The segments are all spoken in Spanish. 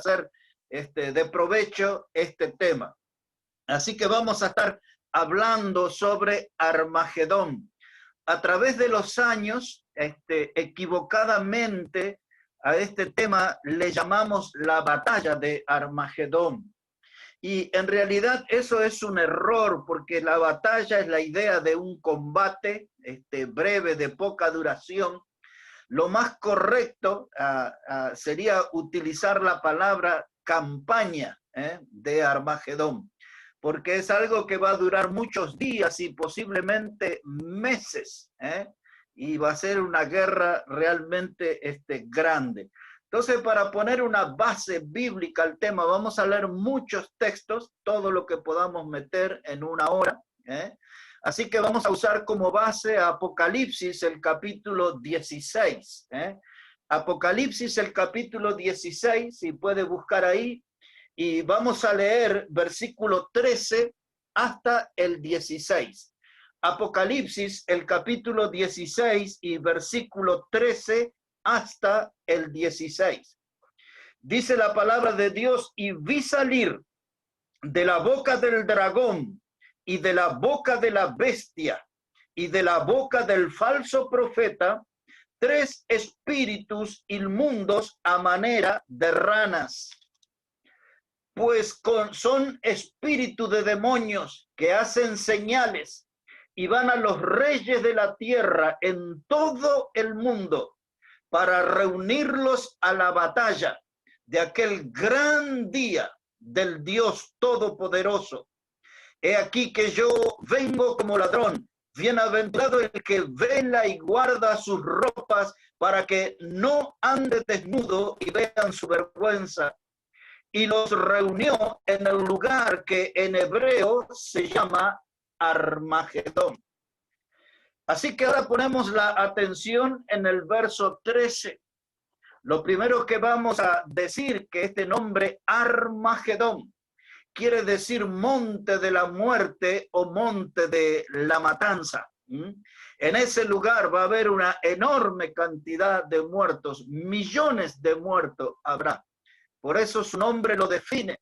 ser de provecho este tema. Así que vamos a estar hablando sobre Armagedón. A través de los años, equivocadamente a este tema le llamamos la batalla de Armagedón. Y en realidad eso es un error, porque la batalla es la idea de un combate breve, de poca duración. Lo más correcto sería utilizar la palabra campaña de Armagedón, porque es algo que va a durar muchos días y posiblemente meses, y va a ser una guerra realmente grande. Entonces, para poner una base bíblica al tema, vamos a leer muchos textos, todo lo que podamos meter en una hora, Así que vamos a usar como base Apocalipsis, el capítulo 16. Apocalipsis, el capítulo 16, si puede buscar ahí, y vamos a leer versículo 13 hasta el 16. Apocalipsis, el capítulo 16 y versículo 13 hasta el 16. Dice la palabra de Dios: y vi salir de la boca del dragón y de la boca de la bestia y de la boca del falso profeta 3 espíritus inmundos a manera de ranas, pues son espíritus de demonios que hacen señales y van a los reyes de la tierra en todo el mundo para reunirlos a la batalla de aquel gran día del Dios Todopoderoso. He aquí que yo vengo como ladrón. Bienaventurado el que vela y guarda sus ropas para que no ande desnudo y vean su vergüenza. Y los reunió en el lugar que en hebreo se llama Armagedón. Así que ahora ponemos la atención en el verso 13. Lo primero que vamos a decir que este nombre Armagedón quiere decir monte de la muerte o monte de la matanza. En ese lugar va a haber una enorme cantidad de muertos, millones de muertos habrá. Por eso su nombre lo define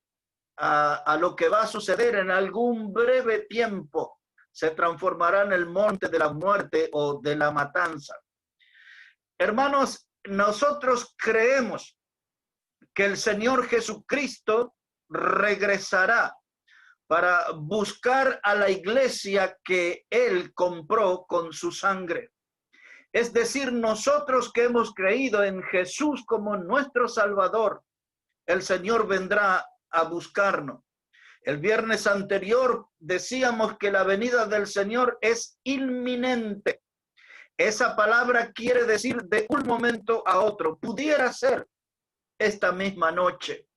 a lo que va a suceder en algún breve tiempo. Se transformará en el monte de la muerte o de la matanza. Hermanos, nosotros creemos que el Señor Jesucristo regresará para buscar a la iglesia que Él compró con su sangre. Es decir, nosotros que hemos creído en Jesús como nuestro Salvador, el Señor vendrá a buscarnos. El viernes anterior decíamos que la venida del Señor es inminente. Esa palabra quiere decir de un momento a otro. Pudiera ser esta misma noche.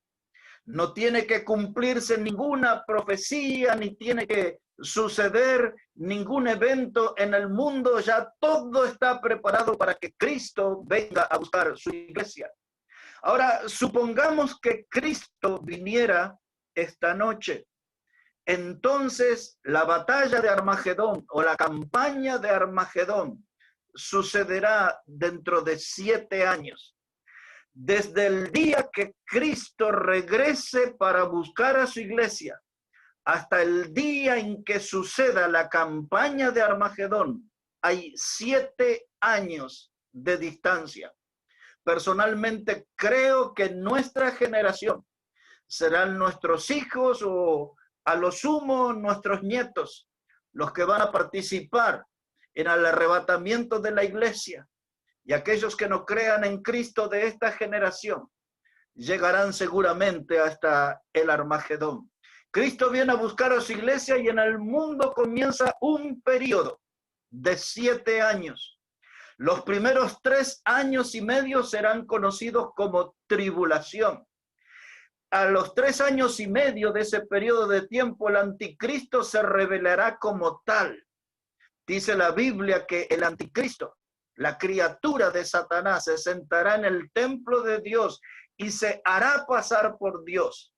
No tiene que cumplirse ninguna profecía, ni tiene que suceder ningún evento en el mundo. Ya todo está preparado para que Cristo venga a buscar su iglesia. Ahora, supongamos que Cristo viniera esta noche. Entonces, la batalla de Armagedón o la campaña de Armagedón sucederá dentro de 7 años. Desde el día que Cristo regrese para buscar a su iglesia hasta el día en que suceda la campaña de Armagedón, hay 7 años de distancia. Personalmente creo que nuestra generación serán nuestros hijos o a lo sumo nuestros nietos los que van a participar en el arrebatamiento de la iglesia. Y aquellos que no crean en Cristo de esta generación llegarán seguramente hasta el Armagedón. Cristo viene a buscar a su iglesia y en el mundo comienza un periodo de 7 años. Los primeros 3 años y medio serán conocidos como tribulación. A los 3 años y medio de ese periodo de tiempo, el anticristo se revelará como tal. Dice la Biblia que el anticristo, la criatura de Satanás, se sentará en el templo de Dios y se hará pasar por Dios.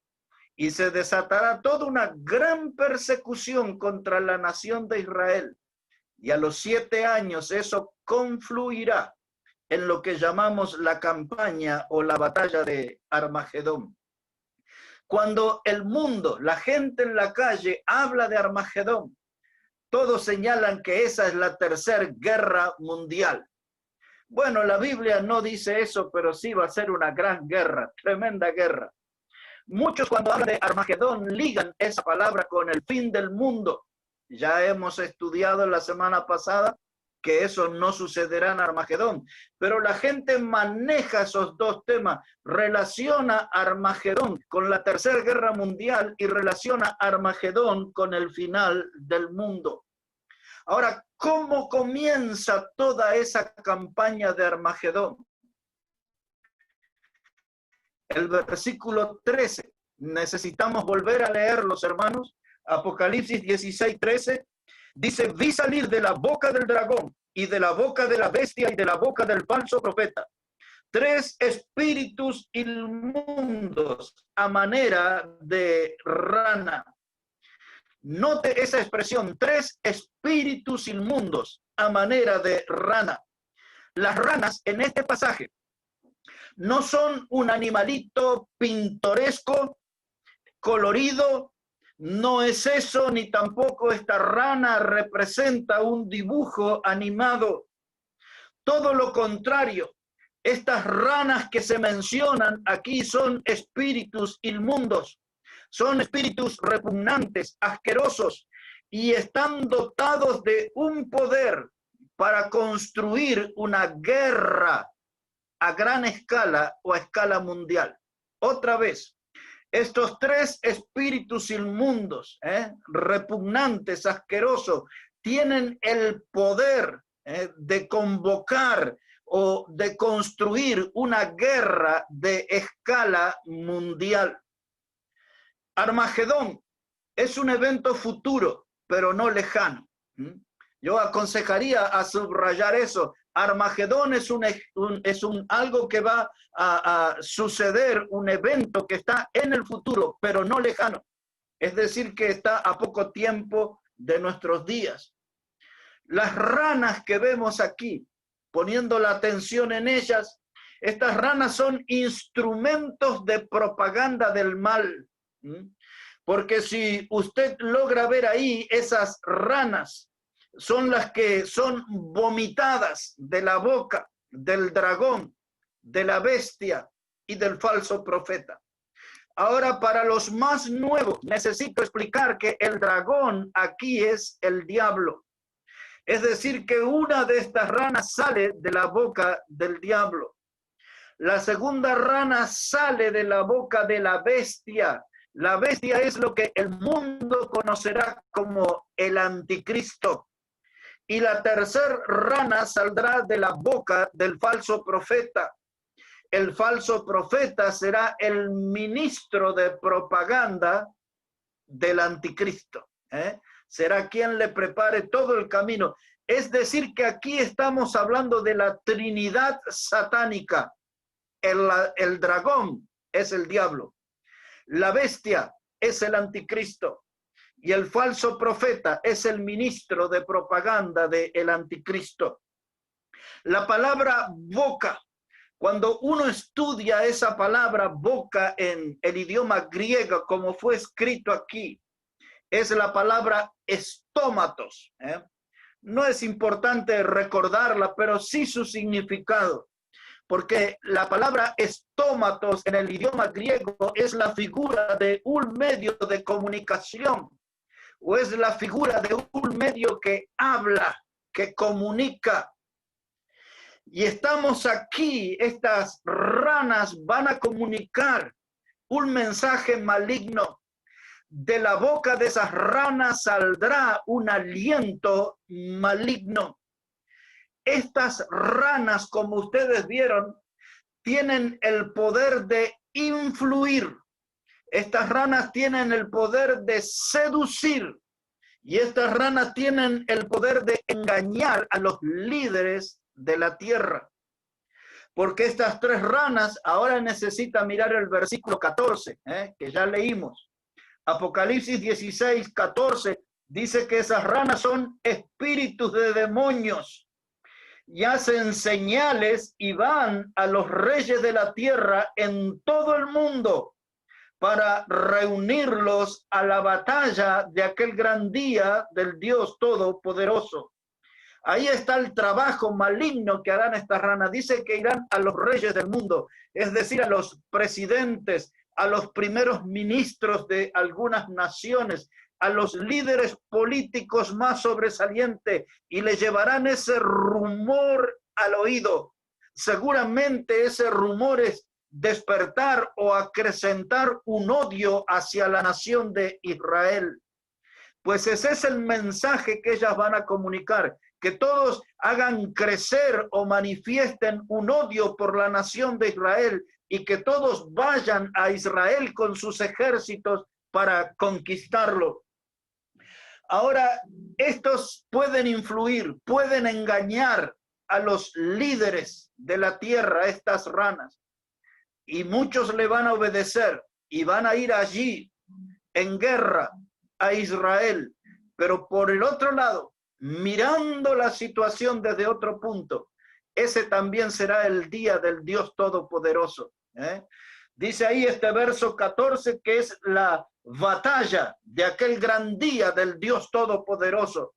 Y se desatará toda una gran persecución contra la nación de Israel. Y a los 7 años eso confluirá en lo que llamamos la campaña o la batalla de Armagedón. Cuando el mundo, la gente en la calle habla de Armagedón, todos señalan que esa es la tercera guerra mundial. Bueno, la Biblia no dice eso, pero sí va a ser una gran guerra, tremenda guerra. Muchos cuando hablan de Armagedón ligan esa palabra con el fin del mundo. Ya hemos estudiado la semana pasada que eso no sucederá en Armagedón, pero la gente maneja esos dos temas, relaciona Armagedón con la tercera guerra mundial y relaciona Armagedón con el final del mundo. Ahora, ¿cómo comienza toda esa campaña de Armagedón? El versículo 13, necesitamos volver a leer, los hermanos, Apocalipsis 16:13, dice, vi salir de la boca del dragón y de la boca de la bestia y de la boca del falso profeta, 3 espíritus inmundos a manera de rana. Note esa expresión, 3 espíritus inmundos a manera de rana. Las ranas en este pasaje no son un animalito pintoresco, colorido, no es eso, ni tampoco esta rana representa un dibujo animado. Todo lo contrario, estas ranas que se mencionan aquí son espíritus inmundos, son espíritus repugnantes, asquerosos, y están dotados de un poder para construir una guerra a gran escala o a escala mundial. Otra vez, estos 3 espíritus inmundos, repugnantes, asquerosos, tienen el poder de convocar o de construir una guerra de escala mundial. Armagedón es un evento futuro, pero no lejano. Yo aconsejaría a subrayar eso. Armagedón es algo que va a suceder, un evento que está en el futuro, pero no lejano. Es decir, que está a poco tiempo de nuestros días. Las ranas que vemos aquí, poniendo la atención en ellas, estas ranas son instrumentos de propaganda del mal. Porque si usted logra ver ahí, esas ranas son las que son vomitadas de la boca del dragón, de la bestia y del falso profeta. Ahora, para los más nuevos, necesito explicar que el dragón aquí es el diablo. Es decir, que una de estas ranas sale de la boca del diablo. La segunda rana sale de la boca de la bestia. La bestia es lo que el mundo conocerá como el anticristo. Y la tercera rana saldrá de la boca del falso profeta. El falso profeta será el ministro de propaganda del anticristo. Será quien le prepare todo el camino. Es decir, que aquí estamos hablando de la Trinidad satánica. El dragón es el diablo. La bestia es el anticristo. Y el falso profeta es el ministro de propaganda del anticristo. La palabra boca, cuando uno estudia esa palabra boca en el idioma griego, como fue escrito aquí, es la palabra estómatos. No es importante recordarla, pero sí su significado. Porque la palabra estómatos en el idioma griego es la figura de un medio de comunicación, o es la figura de un medio que habla, que comunica. Y estamos aquí, estas ranas van a comunicar un mensaje maligno. De la boca de esas ranas saldrá un aliento maligno. Estas ranas, como ustedes vieron, tienen el poder de influir. Estas ranas tienen el poder de seducir. Y estas ranas tienen el poder de engañar a los líderes de la tierra. Porque estas 3 ranas, ahora necesita mirar el versículo 14, que ya leímos. Apocalipsis 16:14 dice que esas ranas son espíritus de demonios. Y hacen señales y van a los reyes de la tierra en todo el mundo para reunirlos a la batalla de aquel gran día del Dios Todopoderoso. Ahí está el trabajo maligno que harán estas ranas. Dice que irán a los reyes del mundo, es decir, a los presidentes, a los primeros ministros de algunas naciones, a los líderes políticos más sobresalientes, y le llevarán ese rumor al oído. Seguramente ese rumor es despertar o acrecentar un odio hacia la nación de Israel. Pues ese es el mensaje que ellas van a comunicar, que todos hagan crecer o manifiesten un odio por la nación de Israel y que todos vayan a Israel con sus ejércitos para conquistarlo. Ahora, estos pueden influir, pueden engañar a los líderes de la tierra, estas ranas, y muchos le van a obedecer y van a ir allí en guerra a Israel. Pero por el otro lado, mirando la situación desde otro punto, ese también será el día del Dios Todopoderoso. Dice ahí este verso 14 que es la batalla de aquel gran día del Dios Todopoderoso,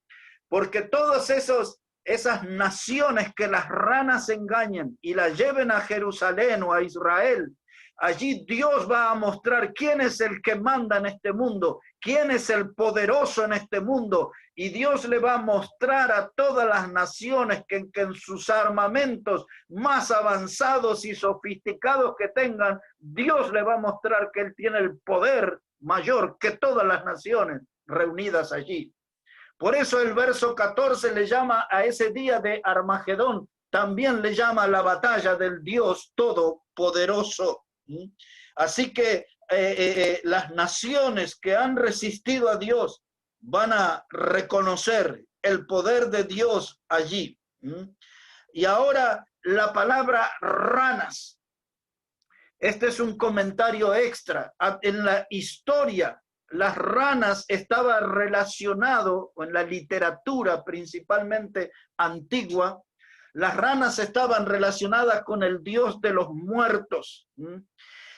porque todas esas naciones que las ranas engañen y las lleven a Jerusalén o a Israel, allí Dios va a mostrar quién es el que manda en este mundo, quién es el poderoso en este mundo, y Dios le va a mostrar a todas las naciones que en sus armamentos más avanzados y sofisticados que tengan, Dios le va a mostrar que Él tiene el poder mayor que todas las naciones reunidas allí. Por eso el verso 14 le llama a ese día de Armagedón, también le llama la batalla del Dios Todopoderoso. Así que las naciones que han resistido a Dios van a reconocer el poder de Dios allí. Y ahora la palabra ranas. Este es un comentario extra. En la historia, las ranas estaban relacionadas, o en la literatura principalmente antigua, las ranas estaban relacionadas con el Dios de los muertos.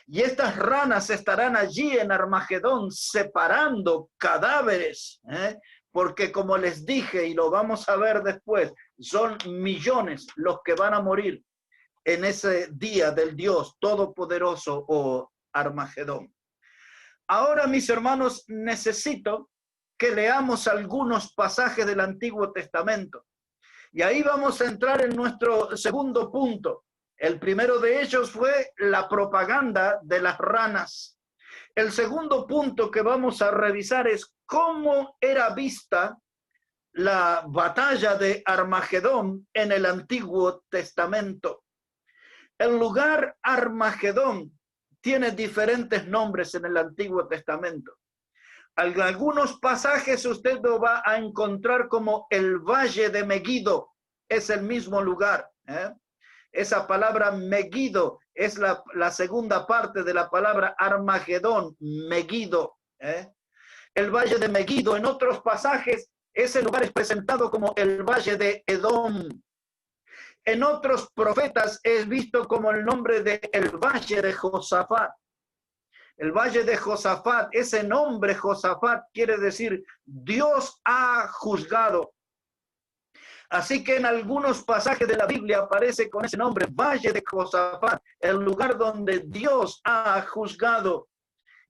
Y estas ranas estarán allí en Armagedón separando cadáveres, porque como les dije, y lo vamos a ver después, son millones los que van a morir en ese día del Dios Todopoderoso o Armagedón. Ahora, mis hermanos, necesito que leamos algunos pasajes del Antiguo Testamento. Y ahí vamos a entrar en nuestro segundo punto. El primero de ellos fue la propaganda de las ranas. El segundo punto que vamos a revisar es cómo era vista la batalla de Armagedón en el Antiguo Testamento. El lugar Armagedón tiene diferentes nombres en el Antiguo Testamento. En algunos pasajes usted lo va a encontrar como el Valle de Megido, es el mismo lugar. Esa palabra Megido es la segunda parte de la palabra Armagedón, Megido. El Valle de Megido, en otros pasajes, ese lugar es presentado como el Valle de Edom. En otros profetas es visto como el nombre de el Valle de Josafat. El Valle de Josafat, ese nombre Josafat quiere decir Dios ha juzgado. Así que en algunos pasajes de la Biblia aparece con ese nombre, Valle de Josafat, el lugar donde Dios ha juzgado.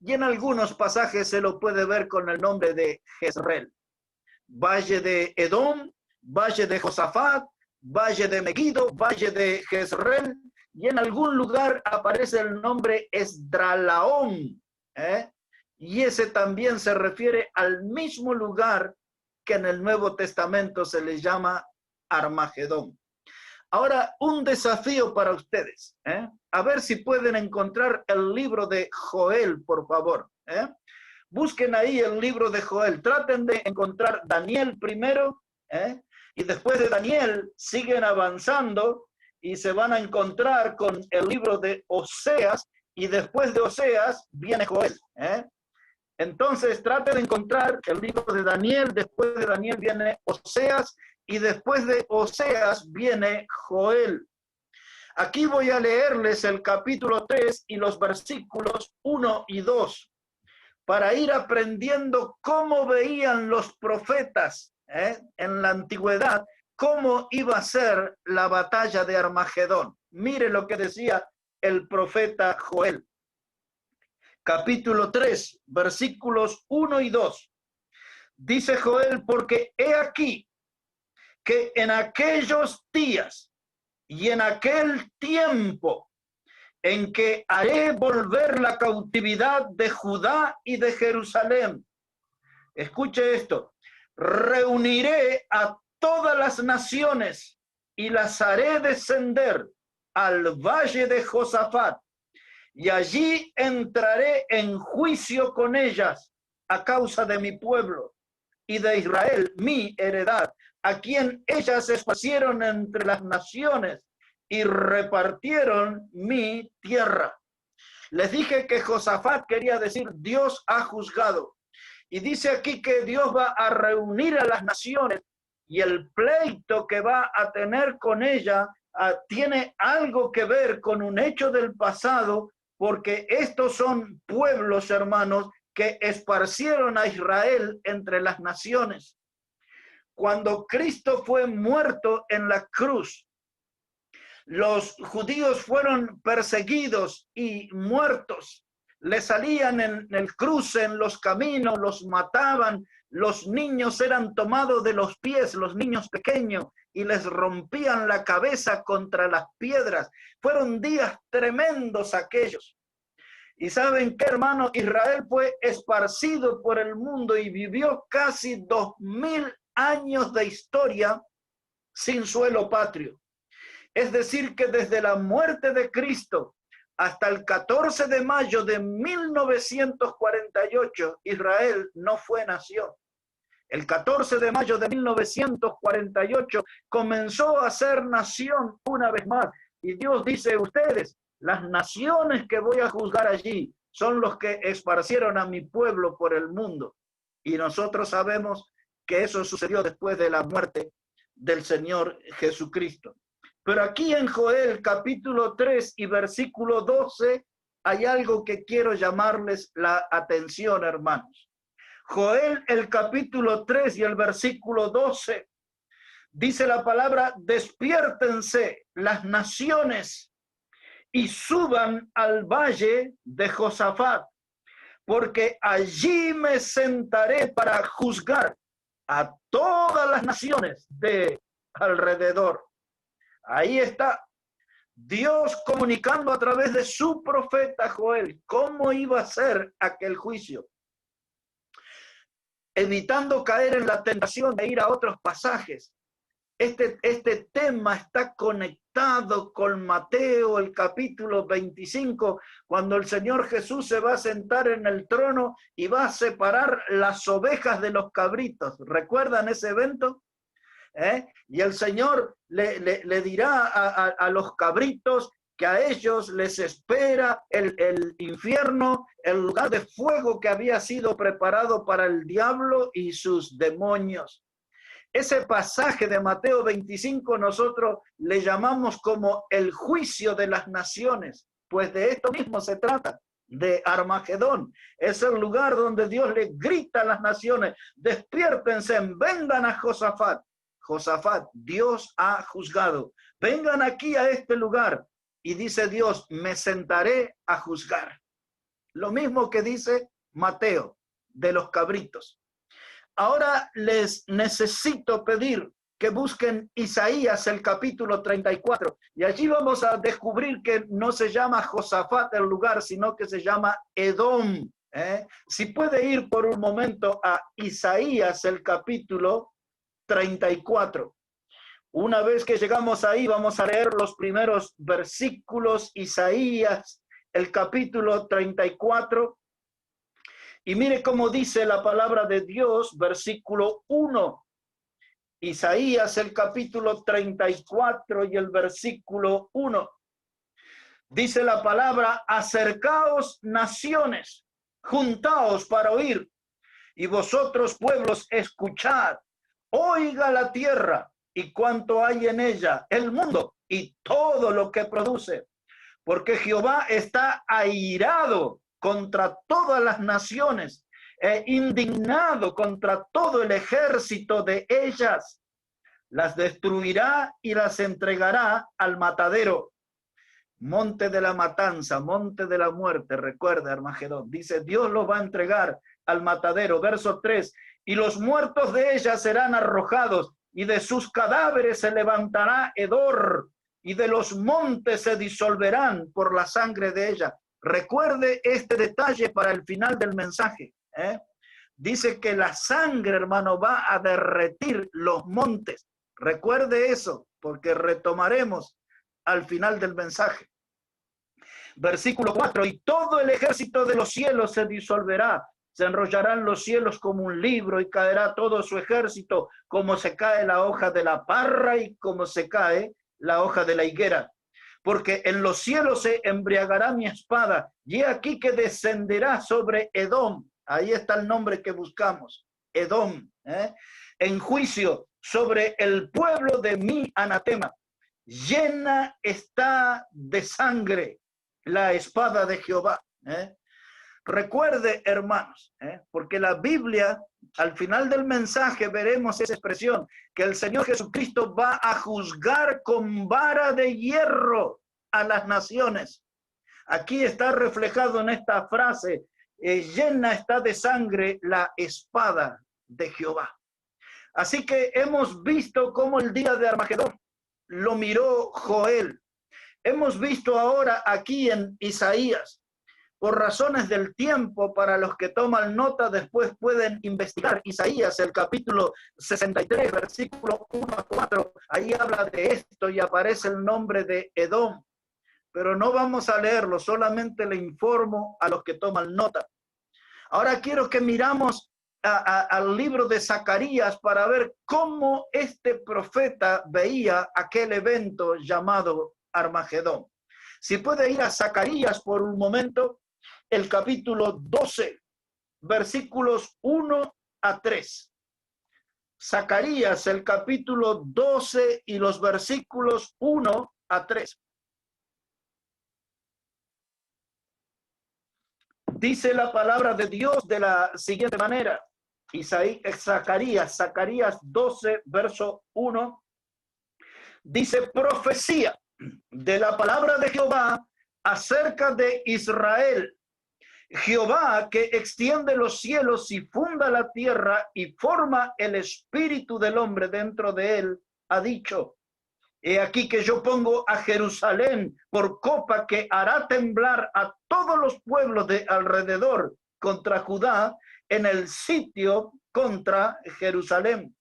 Y en algunos pasajes se lo puede ver con el nombre de Jezreel. Valle de Edom, Valle de Josafat, Valle de Megido, Valle de Jezreel, y en algún lugar aparece el nombre Esdralaón, y ese también se refiere al mismo lugar que en el Nuevo Testamento se le llama Armagedón. Ahora, un desafío para ustedes, a ver si pueden encontrar el libro de Joel, por favor. Busquen ahí el libro de Joel, traten de encontrar Daniel primero, y después de Daniel siguen avanzando y se van a encontrar con el libro de Oseas, y después de Oseas viene Joel. Entonces traten de encontrar el libro de Daniel, después de Daniel viene Oseas, y después de Oseas viene Joel. Aquí voy a leerles el capítulo 3 y los versículos 1 y 2 para ir aprendiendo cómo veían los profetas en la antigüedad, cómo iba a ser la batalla de Armagedón. Mire lo que decía el profeta Joel. Capítulo 3, versículos 1 y 2. Dice Joel, porque he aquí que en aquellos días y en aquel tiempo en que haré volver la cautividad de Judá y de Jerusalén. Escuche esto. Reuniré a todas las naciones y las haré descender al valle de Josafat, y allí entraré en juicio con ellas a causa de mi pueblo y de Israel, mi heredad, a quien ellas esparcieron entre las naciones y repartieron mi tierra. Les dije que Josafat quería decir Dios ha juzgado. Y dice aquí que Dios va a reunir a las naciones y el pleito que va a tener con ella tiene algo que ver con un hecho del pasado, porque estos son pueblos, hermanos, que esparcieron a Israel entre las naciones. Cuando Cristo fue muerto en la cruz, los judíos fueron perseguidos y muertos. Le salían en el cruce, en los caminos, los mataban. Los niños eran tomados de los pies, los niños pequeños, y les rompían la cabeza contra las piedras. Fueron días tremendos aquellos. Y ¿saben qué, hermano? Israel fue esparcido por el mundo y vivió casi 2000 años de historia sin suelo patrio. Es decir, que desde la muerte de Cristo hasta el 14 de mayo de 1948, Israel no fue nación. El 14 de mayo de 1948 comenzó a ser nación una vez más. Y Dios dice, ustedes, las naciones que voy a juzgar allí, son los que esparcieron a mi pueblo por el mundo. Y nosotros sabemos que eso sucedió después de la muerte del Señor Jesucristo. Pero aquí en Joel capítulo 3 y versículo 12 hay algo que quiero llamarles la atención, hermanos. Joel el capítulo 3 y el versículo 12 dice la palabra: despiértense las naciones y suban al valle de Josafat, porque allí me sentaré para juzgar a todas las naciones de alrededor. Ahí está Dios comunicando a través de su profeta Joel cómo iba a ser aquel juicio, evitando caer en la tentación de ir a otros pasajes. Este tema está conectado con Mateo, el capítulo 25, cuando el Señor Jesús se va a sentar en el trono y va a separar las ovejas de los cabritos. ¿Recuerdan ese evento? Y el Señor le dirá a los cabritos que a ellos les espera el infierno, el lugar de fuego que había sido preparado para el diablo y sus demonios. Ese pasaje de Mateo 25 nosotros le llamamos como el juicio de las naciones, pues de esto mismo se trata, de Armagedón. Es el lugar donde Dios le grita a las naciones: despiértense, vengan a Josafat. Josafat, Dios ha juzgado. Vengan aquí a este lugar. Y dice Dios, me sentaré a juzgar. Lo mismo que dice Mateo de los cabritos. Ahora les necesito pedir que busquen Isaías el capítulo 34. Y allí vamos a descubrir que no se llama Josafat el lugar, sino que se llama Edom. Si puede ir por un momento a Isaías el capítulo 34. Una vez que llegamos ahí, vamos a leer los primeros versículos. Isaías, el capítulo 34. Y mire cómo dice la palabra de Dios, versículo 1. Isaías, el capítulo 34 y el versículo 1. Dice la palabra: acercaos naciones, juntaos para oír, y vosotros pueblos escuchad. Oiga la tierra y cuanto hay en ella, el mundo y todo lo que produce. Porque Jehová está airado contra todas las naciones e indignado contra todo el ejército de ellas. Las destruirá y las entregará al matadero. Monte de la matanza, monte de la muerte, recuerda Armagedón. Dice, Dios los va a entregar al matadero. Verso 3, y los muertos de ella serán arrojados, y de sus cadáveres se levantará hedor, y de los montes se disolverán por la sangre de ella. Recuerde este detalle para el final del mensaje. Dice que la sangre, hermano, va a derretir los montes. Recuerde eso, porque retomaremos al final del mensaje. Versículo 4, y todo el ejército de los cielos se disolverá, se enrollarán los cielos como un libro y caerá todo su ejército como se cae la hoja de la parra y como se cae la hoja de la higuera. Porque en los cielos se embriagará mi espada, y he aquí que descenderá sobre Edom. Ahí está el nombre que buscamos, Edom, en juicio sobre el pueblo de mi anatema. Llena está de sangre la espada de Jehová. Recuerde, hermanos, porque la Biblia, al final del mensaje veremos esa expresión, que el Señor Jesucristo va a juzgar con vara de hierro a las naciones. Aquí está reflejado en esta frase, llena está de sangre la espada de Jehová. Así que hemos visto cómo el día de Armagedón lo miró Joel. Hemos visto ahora aquí en Isaías. Por razones del tiempo, para los que toman nota, después pueden investigar Isaías, el capítulo 63, versículo 1 a 4. Ahí habla de esto y aparece el nombre de Edom. Pero no vamos a leerlo, solamente le informo a los que toman nota. Ahora quiero que miramos al libro de Zacarías para ver cómo este profeta veía aquel evento llamado Armagedón. Si puede ir a Zacarías por un momento, el capítulo 12, versículos 1 a 3. Zacarías, el capítulo 12 y los versículos 1 a 3. Dice la palabra de Dios de la siguiente manera. Zacarías 12, verso 1. Dice, profecía de la palabra de Jehová acerca de Israel. Jehová, que extiende los cielos y funda la tierra y forma el espíritu del hombre dentro de él, ha dicho, he aquí que yo pongo a Jerusalén por copa que hará temblar a todos los pueblos de alrededor contra Judá en el sitio contra Jerusalén.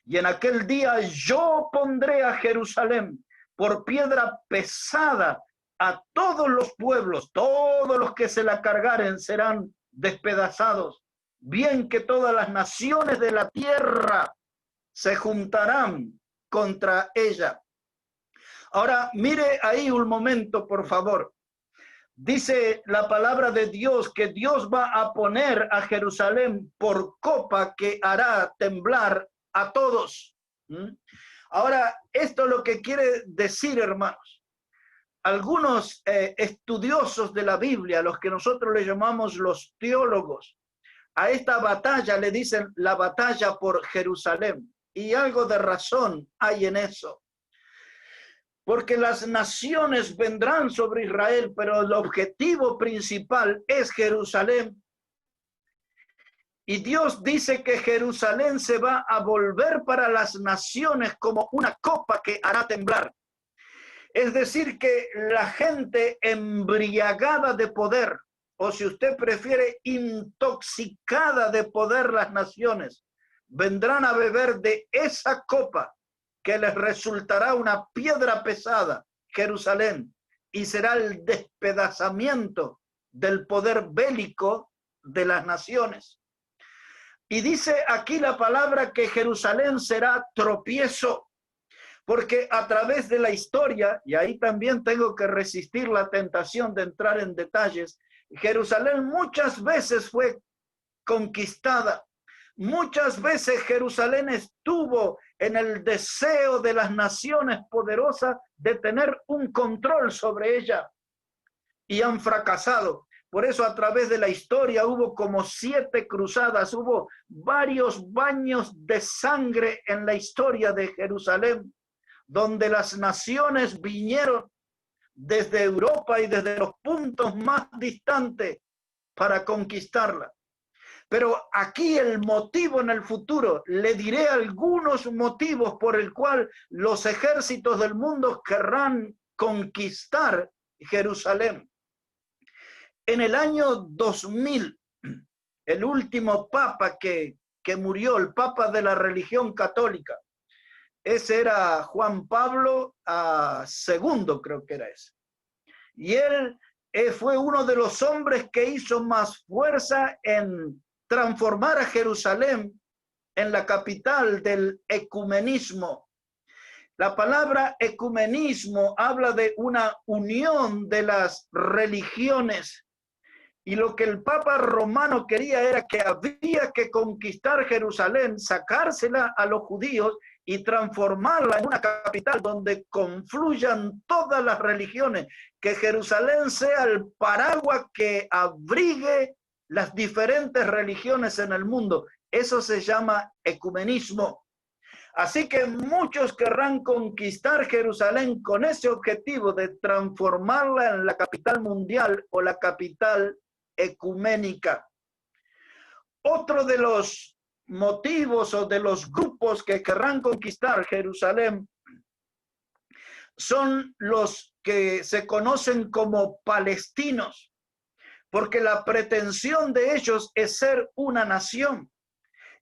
Y en aquel día yo pondré a Jerusalén por piedra pesada a todos los pueblos, todos los que se la cargaren serán despedazados. Bien que todas las naciones de la tierra se juntarán contra ella. Ahora, mire ahí un momento, por favor. Dice la palabra de Dios que Dios va a poner a Jerusalén por copa que hará temblar a todos. Ahora, esto es lo que quiere decir, hermanos. Algunos estudiosos de la Biblia, los que nosotros le llamamos los teólogos, a esta batalla le dicen la batalla por Jerusalén. Y algo de razón hay en eso. Porque las naciones vendrán sobre Israel, pero el objetivo principal es Jerusalén. Y Dios dice que Jerusalén se va a volver para las naciones como una copa que hará temblar. Es decir, que la gente embriagada de poder, o si usted prefiere, intoxicada de poder las naciones, vendrán a beber de esa copa que les resultará una piedra pesada, Jerusalén, y será el despedazamiento del poder bélico de las naciones. Y dice aquí la palabra que Jerusalén será tropiezo, porque a través de la historia, y ahí también tengo que resistir la tentación de entrar en detalles, Jerusalén muchas veces fue conquistada, Muchas veces Jerusalén estuvo en el deseo de las naciones poderosas de tener un control sobre ella y han fracasado. Por eso a través de la historia hubo como 7 cruzadas, hubo varios baños de sangre en la historia de Jerusalén, donde las naciones vinieron desde Europa y desde los puntos más distantes para conquistarla. Pero aquí el motivo en el futuro, le diré algunos motivos por el cual los ejércitos del mundo querrán conquistar Jerusalén. En el año 2000, el último papa que murió, el papa de la religión católica, ese era Juan Pablo II, creo que era ese. Y él fue uno de los hombres que hizo más fuerza en transformar a Jerusalén en la capital del ecumenismo. La palabra ecumenismo habla de una unión de las religiones. Y lo que el Papa romano quería era que había que conquistar Jerusalén, sacársela a los judíos y transformarla en una capital donde confluyan todas las religiones, que Jerusalén sea el paraguas que abrigue las diferentes religiones en el mundo. Eso se llama ecumenismo. Así que muchos querrán conquistar Jerusalén con ese objetivo de transformarla en la capital mundial o la capital ecuménica. Otro de los motivos o de los grupos que querrán conquistar Jerusalén son los que se conocen como palestinos, porque la pretensión de ellos es ser una nación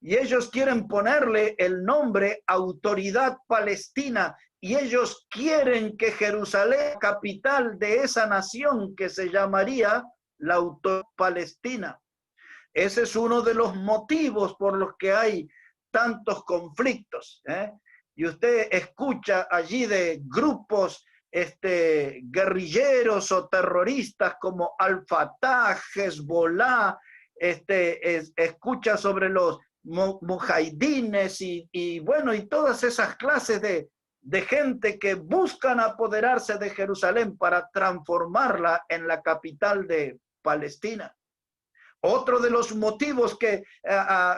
y ellos quieren ponerle el nombre Autoridad Palestina y ellos quieren que Jerusalén, capital de esa nación que se llamaría la Autoridad Palestina. Ese es uno de los motivos por los que hay tantos conflictos, Y usted escucha allí de grupos guerrilleros o terroristas como Al-Fatah, Hezbollah, escucha sobre los mujahidines y bueno, y todas esas clases de gente que buscan apoderarse de Jerusalén para transformarla en la capital de Palestina. Otro de los motivos que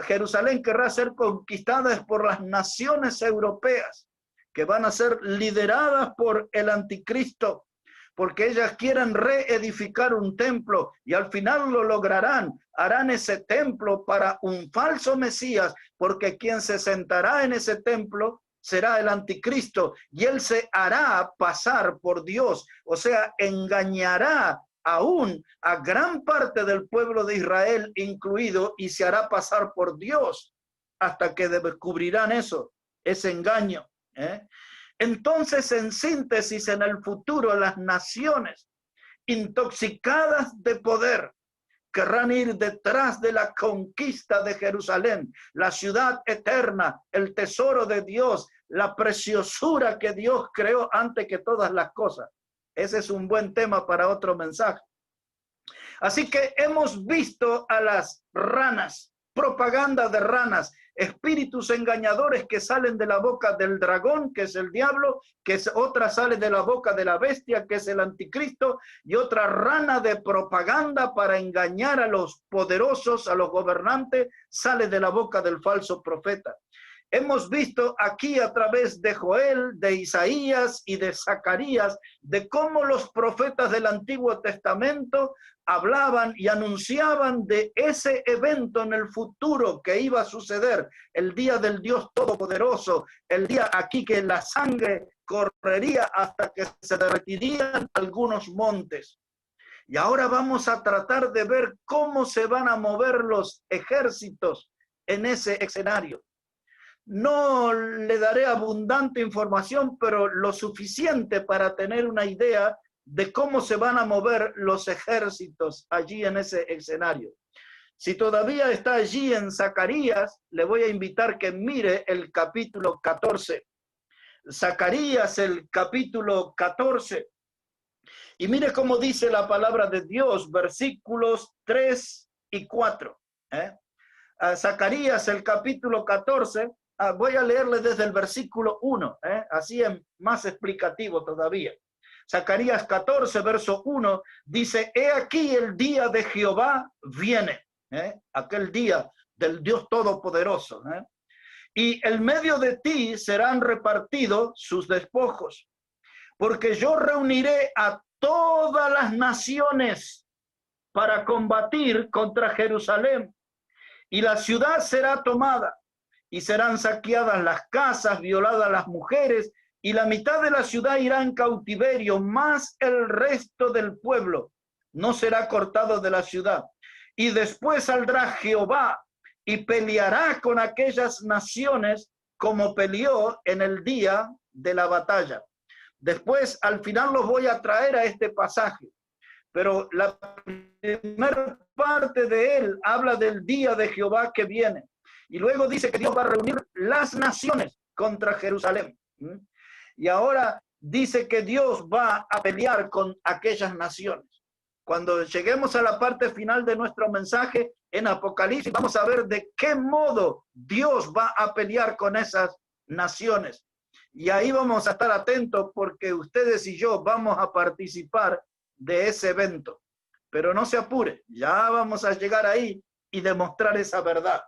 Jerusalén querrá ser conquistada es por las naciones europeas, que van a ser lideradas por el anticristo, porque ellas quieren reedificar un templo y al final lo lograrán. Harán ese templo para un falso Mesías, porque quien se sentará en ese templo será el anticristo y él se hará pasar por Dios, o sea, engañará aún a gran parte del pueblo de Israel incluido y se hará pasar por Dios hasta que descubrirán eso, ese engaño. Entonces, en síntesis, en el futuro las naciones intoxicadas de poder querrán ir detrás de la conquista de Jerusalén, la ciudad eterna, el tesoro de Dios, la preciosura que Dios creó antes que todas las cosas. Ese es un buen tema para otro mensaje. Así que hemos visto a las ranas, propaganda de ranas, espíritus engañadores que salen de la boca del dragón, que es el diablo, otra sale de la boca de la bestia, que es el anticristo, y otra rana de propaganda para engañar a los poderosos, a los gobernantes, sale de la boca del falso profeta. Hemos visto aquí a través de Joel, de Isaías y de Zacarías, de cómo los profetas del Antiguo Testamento hablaban y anunciaban de ese evento en el futuro que iba a suceder, el día del Dios Todopoderoso, el día aquí que la sangre correría hasta que se derretirían algunos montes. Y ahora vamos a tratar de ver cómo se van a mover los ejércitos en ese escenario. No le daré abundante información, pero lo suficiente para tener una idea de cómo se van a mover los ejércitos allí en ese escenario. Si todavía está allí en Zacarías, le voy a invitar que mire el capítulo 14. Zacarías, el capítulo 14. Y mire cómo dice la palabra de Dios, versículos 3 y 4. Zacarías, el capítulo 14, voy a leerle desde el versículo 1, así es más explicativo todavía. Zacarías 14, verso 1, dice, he aquí el día de Jehová viene, aquel día del Dios Todopoderoso, y en medio de ti serán repartidos sus despojos, porque yo reuniré a todas las naciones para combatir contra Jerusalén, y la ciudad será tomada, y serán saqueadas las casas, violadas las mujeres, y la mitad de la ciudad irá en cautiverio, más el resto del pueblo no será cortado de la ciudad. Y después saldrá Jehová y peleará con aquellas naciones como peleó en el día de la batalla. Después, al final, los voy a traer a este pasaje, pero la primera parte de él habla del día de Jehová que viene. Y luego dice que Dios va a reunir las naciones contra Jerusalén. Y ahora dice que Dios va a pelear con aquellas naciones. Cuando lleguemos a la parte final de nuestro mensaje en Apocalipsis, vamos a ver de qué modo Dios va a pelear con esas naciones. Y ahí vamos a estar atentos porque ustedes y yo vamos a participar de ese evento. Pero no se apure, ya vamos a llegar ahí y demostrar esa verdad.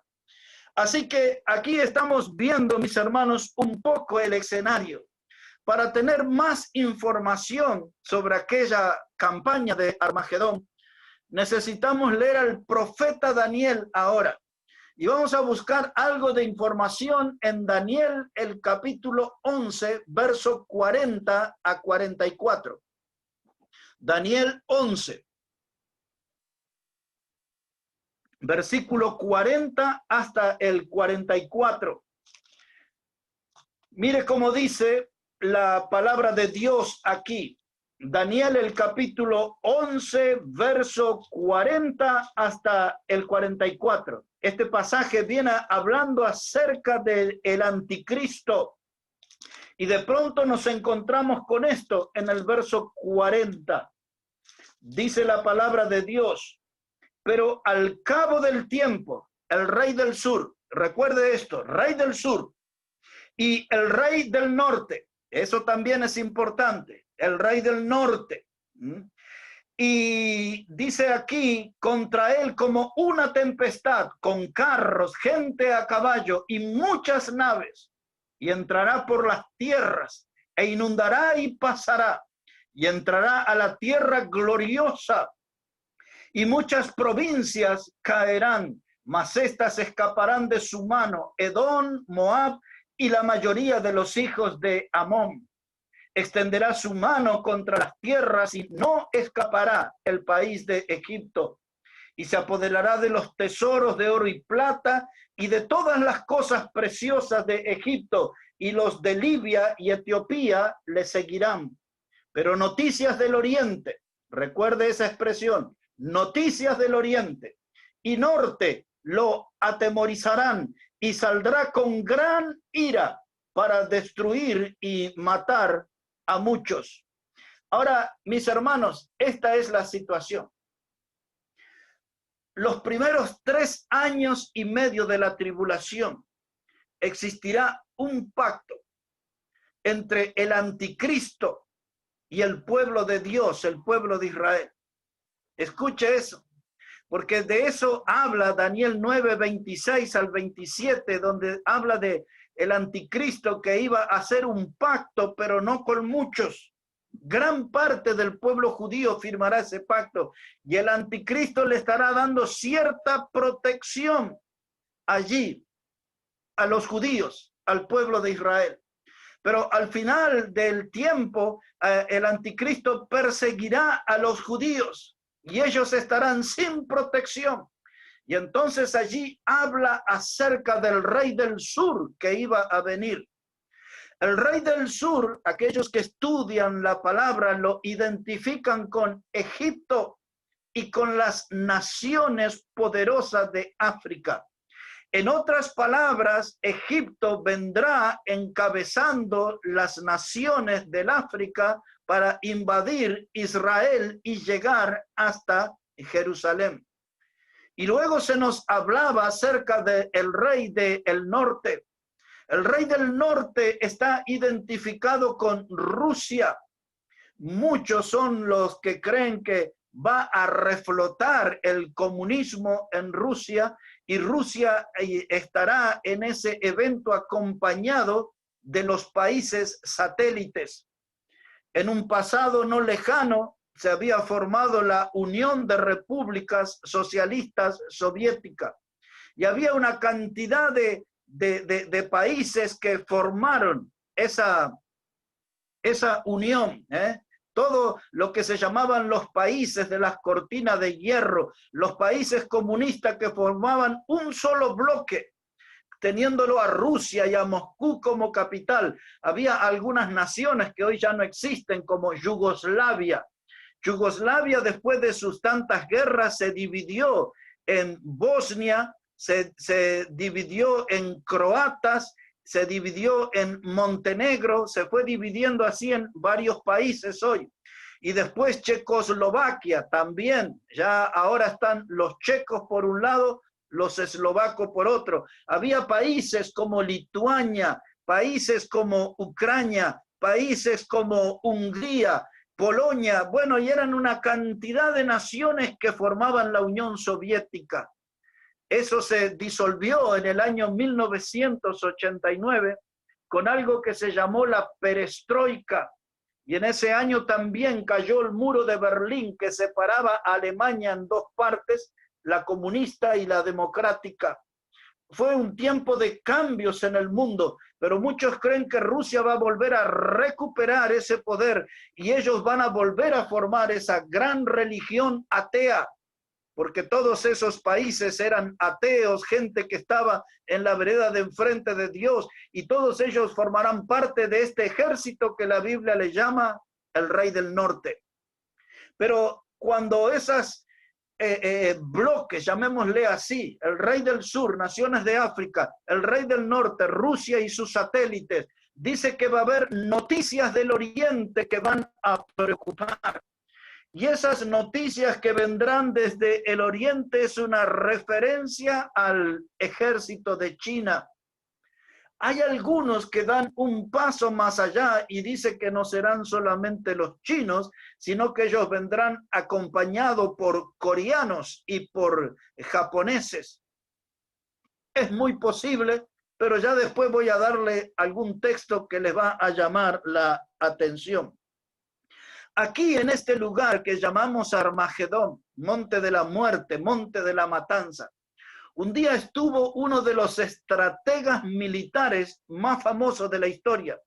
Así que aquí estamos viendo, mis hermanos, un poco el escenario. Para tener más información sobre aquella campaña de Armagedón, necesitamos leer al profeta Daniel ahora. Y vamos a buscar algo de información en Daniel, el capítulo 11, verso 40 a 44. Daniel 11, versículo 40 hasta el 44. Mire cómo dice la palabra de Dios aquí. Daniel, el capítulo 11, verso 40 hasta el 44. Este pasaje viene hablando acerca del anticristo. Y de pronto nos encontramos con esto en el verso 40. Dice la palabra de Dios, pero al cabo del tiempo, el rey del sur, recuerde esto, rey del sur y el rey del norte, eso también es importante, el rey del norte. Y dice aquí, contra él como una tempestad, con carros, gente a caballo y muchas naves, y entrará por las tierras, e inundará y pasará, y entrará a la tierra gloriosa, y muchas provincias caerán, mas éstas escaparán de su mano, Edom, Moab, y la mayoría de los hijos de Amón. Extenderá su mano contra las tierras y no escapará el país de Egipto. Y se apoderará de los tesoros de oro y plata y de todas las cosas preciosas de Egipto, y los de Libia y Etiopía le seguirán. Pero noticias del oriente, recuerde esa expresión, noticias del oriente y norte lo atemorizarán y saldrá con gran ira para destruir y matar a muchos. Ahora, mis hermanos, esta es la situación. Los primeros 3 años y medio de la tribulación existirá un pacto entre el anticristo y el pueblo de Dios, el pueblo de Israel. Escuche eso, porque de eso habla Daniel 9, 26 al 27, donde habla de el anticristo que iba a hacer un pacto, pero no con muchos. Gran parte del pueblo judío firmará ese pacto y el anticristo le estará dando cierta protección allí a los judíos, al pueblo de Israel. Pero al final del tiempo, el anticristo perseguirá a los judíos y ellos estarán sin protección. Y entonces allí habla acerca del rey del sur que iba a venir. El rey del sur, aquellos que estudian la palabra, lo identifican con Egipto y con las naciones poderosas de África. En otras palabras, Egipto vendrá encabezando las naciones del África para invadir Israel y llegar hasta Jerusalén. Y luego se nos hablaba acerca del rey del norte. El rey del norte está identificado con Rusia. Muchos son los que creen que va a reflotar el comunismo en Rusia y Rusia estará en ese evento acompañado de los países satélites. En un pasado no lejano se había formado la Unión de Repúblicas Socialistas Soviéticas y había una cantidad de países que formaron esa unión, todo lo que se llamaban los países de las cortinas de hierro, los países comunistas que formaban un solo bloque, teniéndolo a Rusia y a Moscú como capital. Había algunas naciones que hoy ya no existen, como Yugoslavia. Yugoslavia, después de sus tantas guerras, se dividió en Bosnia, se dividió en croatas, se dividió en Montenegro, se fue dividiendo así en varios países hoy. Y después Checoslovaquia también, ya ahora están los checos por un lado, los eslovacos por otro. Había países como Lituania, países como Ucrania, países como Hungría, Polonia, bueno, y eran una cantidad de naciones que formaban la Unión Soviética. Eso se disolvió en el año 1989 con algo que se llamó la perestroika. Y en ese año también cayó el muro de Berlín que separaba a Alemania en dos partes, la comunista y la democrática. Fue un tiempo de cambios en el mundo, pero muchos creen que Rusia va a volver a recuperar ese poder y ellos van a volver a formar esa gran religión atea, porque todos esos países eran ateos, gente que estaba en la vereda de enfrente de Dios, y todos ellos formarán parte de este ejército que la Biblia le llama el rey del norte. Pero cuando esas bloques, llamémosle así, el rey del sur, naciones de África, el rey del norte, Rusia y sus satélites, dice que va a haber noticias del oriente que van a preocupar. Y esas noticias que vendrán desde el oriente es una referencia al ejército de China. Hay algunos que dan un paso más allá y dicen que no serán solamente los chinos, sino que ellos vendrán acompañados por coreanos y por japoneses. Es muy posible, pero ya después voy a darle algún texto que les va a llamar la atención. Aquí en este lugar que llamamos Armagedón, monte de la muerte, monte de la matanza, un día estuvo uno de los estrategas militares más famosos de la historia,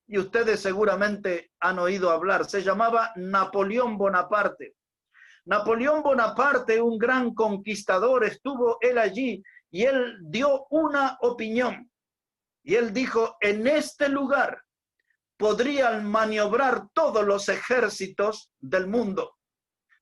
y ustedes seguramente han oído hablar, se llamaba Napoleón Bonaparte. Napoleón Bonaparte, un gran conquistador, estuvo él allí y él dio una opinión, y él dijo, en este lugar podrían maniobrar todos los ejércitos del mundo.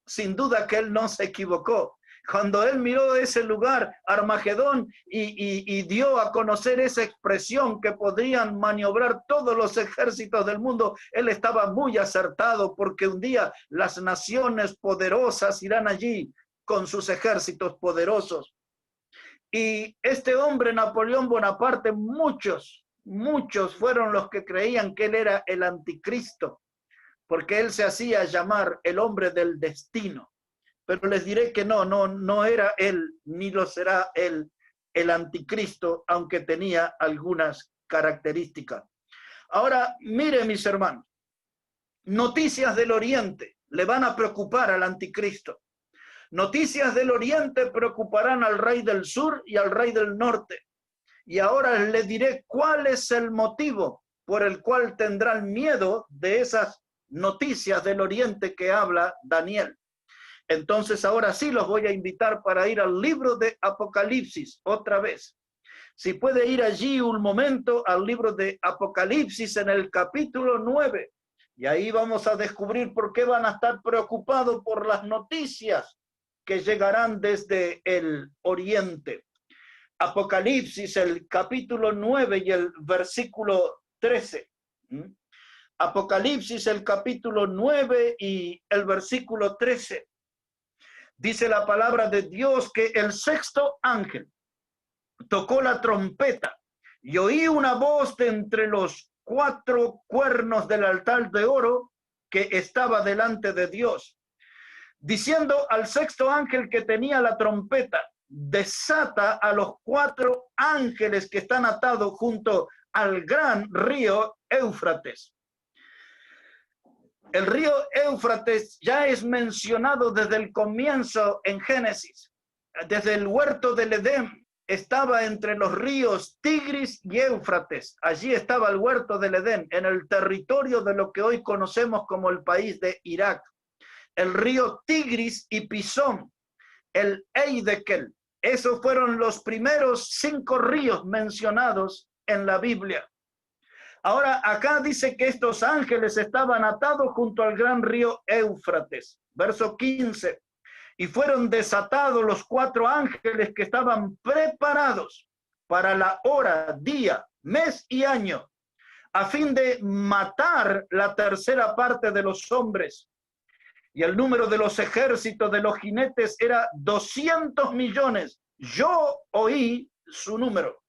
Sin duda que él no se equivocó. Cuando él miró ese lugar, Armagedón, y dio a conocer esa expresión que podrían maniobrar todos los ejércitos del mundo, él estaba muy acertado, porque un día las naciones poderosas irán allí con sus ejércitos poderosos. Y este hombre, Napoleón Bonaparte, muchos fueron los que creían que él era el anticristo, porque él se hacía llamar el hombre del destino. Pero les diré que no era él, ni lo será él, el anticristo, aunque tenía algunas características. Ahora, mire, mis hermanos, noticias del oriente le van a preocupar al anticristo. Noticias del oriente preocuparán al rey del sur y al rey del norte. Y ahora les diré cuál es el motivo por el cual tendrán miedo de esas noticias del oriente que habla Daniel. Entonces ahora sí los voy a invitar para ir al libro de Apocalipsis otra vez. Si puede ir allí un momento al libro de Apocalipsis en el capítulo 9. Y ahí vamos a descubrir por qué van a estar preocupados por las noticias que llegarán desde el oriente. Apocalipsis, el capítulo 9 y el versículo 13. Apocalipsis, el capítulo 9 y el versículo 13. Dice la palabra de Dios que el sexto ángel tocó la trompeta y oí una voz de entre los 4 cuernos del altar de oro que estaba delante de Dios, diciendo al sexto ángel que tenía la trompeta: desata a los 4 ángeles que están atados junto al gran río Éufrates. El río Éufrates ya es mencionado desde el comienzo en Génesis. Desde el huerto del Edén estaba entre los ríos Tigris y Éufrates. Allí estaba el huerto del Edén, en el territorio de lo que hoy conocemos como el país de Irak. El río Tigris y Pisón, el Eidekel. Esos fueron los primeros 5 ríos mencionados en la Biblia. Ahora, acá dice que estos ángeles estaban atados junto al gran río Éufrates. Verso 15. Y fueron desatados los 4 ángeles que estaban preparados para la hora, día, mes y año, a fin de matar la tercera parte de los hombres. Y el número de los ejércitos de los jinetes era 200 millones. Yo oí su número.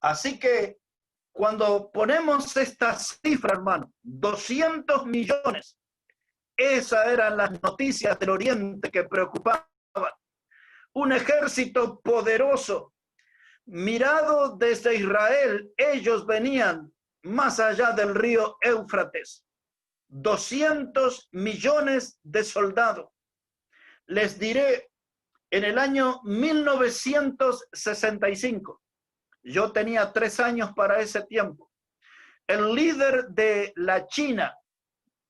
Así que cuando ponemos esta cifra, hermano, 200 millones, esas eran las noticias del Oriente que preocupaban. Un ejército poderoso, mirado desde Israel, ellos venían más allá del río Éufrates. 200 millones de soldados. Les diré, en el año 1965, yo tenía 3 años para ese tiempo, el líder de la China,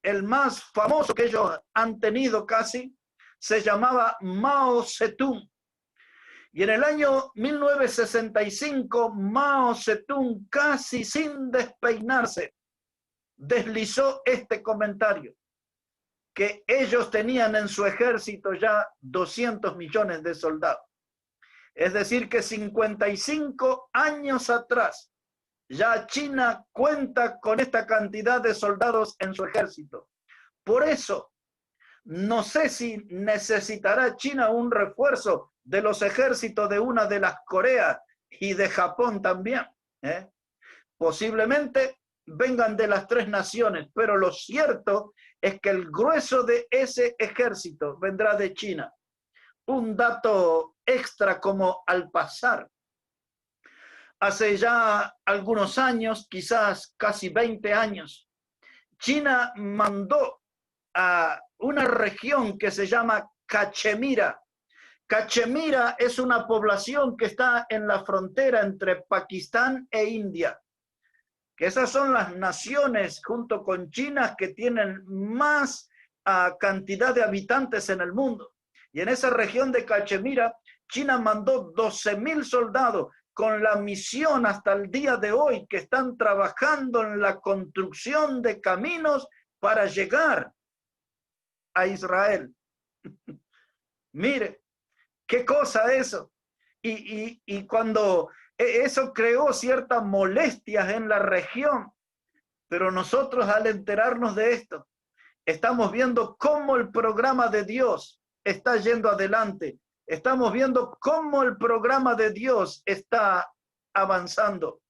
el más famoso que ellos han tenido casi, se llamaba Mao Zedong. Y en el año 1965, Mao Zedong, casi sin despeinarse, deslizó este comentario, que ellos tenían en su ejército ya 200 millones de soldados. Es decir, que 55 años atrás, ya China cuenta con esta cantidad de soldados en su ejército. Por eso, no sé si necesitará China un refuerzo de los ejércitos de una de las Coreas y de Japón también. Posiblemente vengan de las 3 naciones, pero lo cierto es que el grueso de ese ejército vendrá de China. Un dato extra como al pasar. Hace ya algunos años, quizás casi 20 años, China mandó a una región que se llama Cachemira. Cachemira es una población que está en la frontera entre Pakistán e India. Que esas son las naciones, junto con China, que tienen más cantidad de habitantes en el mundo. Y en esa región de Cachemira, China mandó 12,000 soldados con la misión hasta el día de hoy, que están trabajando en la construcción de caminos para llegar a Israel. Mire, qué cosa eso. Y cuando eso creó ciertas molestias en la región, pero nosotros al enterarnos de esto, estamos viendo cómo el programa de Dios está yendo adelante. Estamos viendo cómo el programa de Dios está avanzando.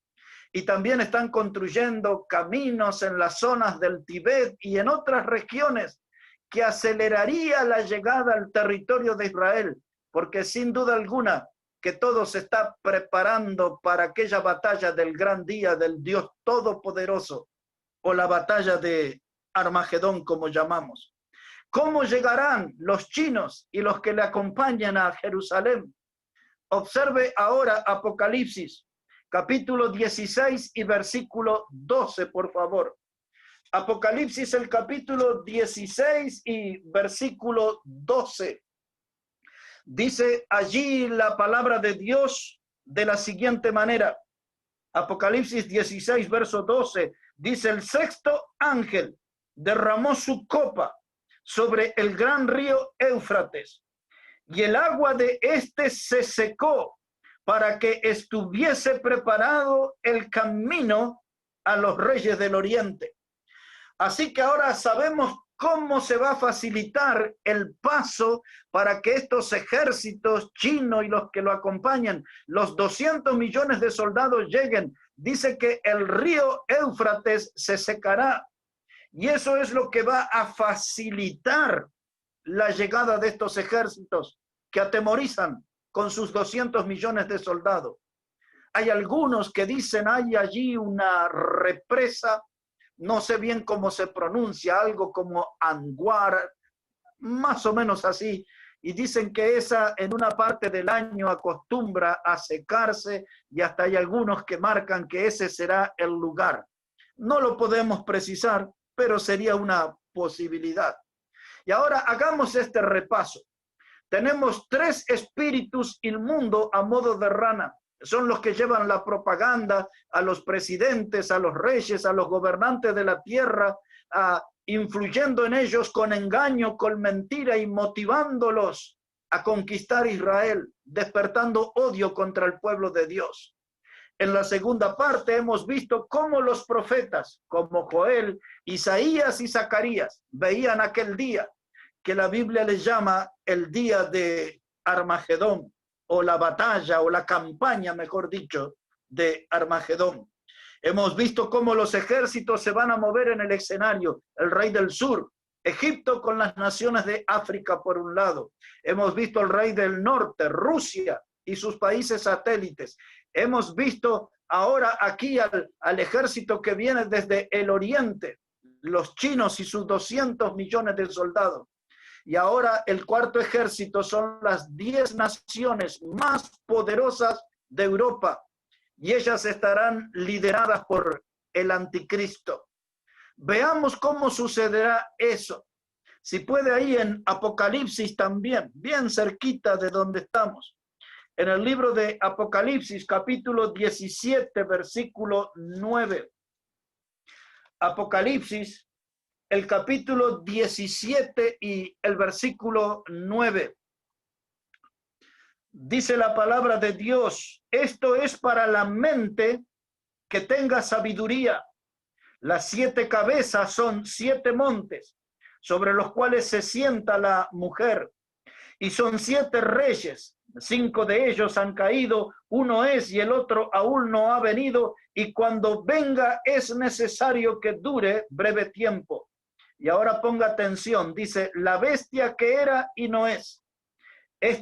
Y también están construyendo caminos en las zonas del Tíbet y en otras regiones que aceleraría la llegada al territorio de Israel, porque sin duda alguna que todo se está preparando para aquella batalla del gran día del Dios Todopoderoso, o la batalla de Armagedón, como llamamos. ¿Cómo llegarán los chinos y los que le acompañan a Jerusalén? Observe ahora Apocalipsis, capítulo 16 y versículo 12, por favor. Apocalipsis, el capítulo 16 y versículo 12. Dice allí la palabra de Dios de la siguiente manera. Apocalipsis 16, verso 12. Dice: el sexto ángel derramó su copa sobre el gran río Éufrates, y el agua de este se secó para que estuviese preparado el camino a los reyes del oriente. Así que ahora sabemos ¿cómo se va a facilitar el paso para que estos ejércitos chinos y los que lo acompañan, los 200 millones de soldados lleguen? Dice que el río Éufrates se secará y eso es lo que va a facilitar la llegada de estos ejércitos que atemorizan con sus 200 millones de soldados. Hay algunos que dicen hay allí una represa, no sé bien cómo se pronuncia, algo como Anguar, más o menos así, y dicen que esa en una parte del año acostumbra a secarse y hasta hay algunos que marcan que ese será el lugar. No lo podemos precisar, pero sería una posibilidad. Y ahora hagamos este repaso. Tenemos 3 espíritus inmundos a modo de rana. Son los que llevan la propaganda a los presidentes, a los reyes, a los gobernantes de la tierra, influyendo en ellos con engaño, con mentira y motivándolos a conquistar Israel, despertando odio contra el pueblo de Dios. En la segunda parte hemos visto cómo los profetas, como Joel, Isaías y Zacarías, veían aquel día que la Biblia le llama el día de Armagedón, o la batalla, o la campaña, mejor dicho, de Armagedón. Hemos visto cómo los ejércitos se van a mover en el escenario. El rey del sur, Egipto con las naciones de África por un lado. Hemos visto el rey del norte, Rusia y sus países satélites. Hemos visto ahora aquí al ejército que viene desde el oriente, los chinos y sus 200 millones de soldados. Y ahora el cuarto ejército son las 10 naciones más poderosas de Europa. Y ellas estarán lideradas por el anticristo. Veamos cómo sucederá eso. Si puede ahí en Apocalipsis también, bien cerquita de donde estamos. En el libro de Apocalipsis, capítulo 17, versículo 9. Apocalipsis, el capítulo 17 y el versículo 9. Dice la palabra de Dios, esto es para la mente que tenga sabiduría. Las 7 cabezas son 7 montes, sobre los cuales se sienta la mujer. Y son 7 reyes, 5 de ellos han caído, uno es y el otro aún no ha venido, y cuando venga es necesario que dure breve tiempo. Y ahora ponga atención, dice, la bestia que era y no es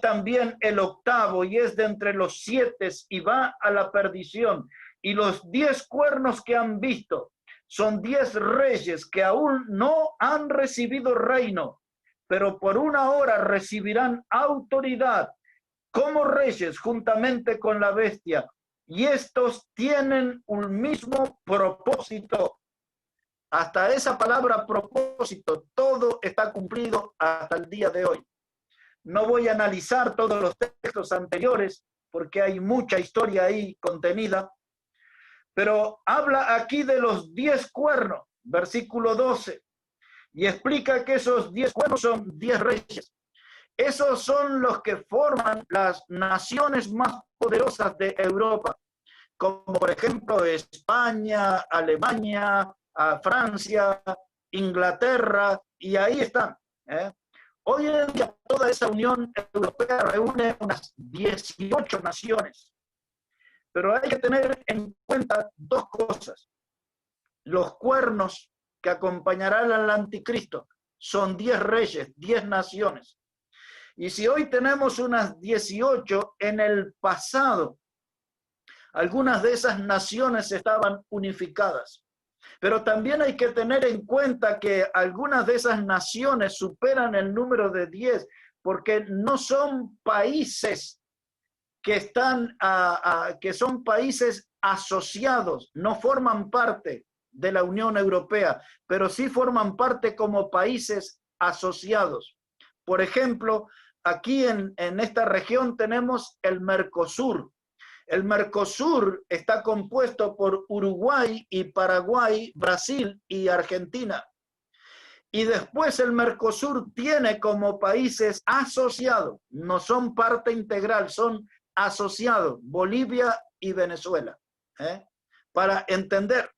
también el octavo y es de entre los 7 y va a la perdición. Y los 10 cuernos que han visto son 10 reyes que aún no han recibido reino, pero por una hora recibirán autoridad como reyes juntamente con la bestia. Y estos tienen un mismo propósito. Hasta esa palabra propósito, todo está cumplido hasta el día de hoy. No voy a analizar todos los textos anteriores porque hay mucha historia ahí contenida, pero habla aquí de los 10 cuernos, versículo 12, y explica que esos 10 cuernos son 10 reyes. Esos son los que forman las naciones más poderosas de Europa, como por ejemplo España, Alemania, Francia, Inglaterra, y ahí están. Hoy en día toda esa Unión Europea reúne unas 18 naciones. Pero hay que tener en cuenta 2 cosas. Los cuernos que acompañarán al anticristo son 10 reyes, 10 naciones. Y si hoy tenemos unas 18, en el pasado, algunas de esas naciones estaban unificadas. Pero también hay que tener en cuenta que algunas de esas naciones superan el número de 10 porque no son países que están, que son países asociados, no forman parte de la Unión Europea, pero sí forman parte como países asociados. Por ejemplo, aquí en esta región tenemos el Mercosur. El Mercosur está compuesto por Uruguay y Paraguay, Brasil y Argentina. Y después el Mercosur tiene como países asociados, no son parte integral, son asociados, Bolivia y Venezuela. Para entender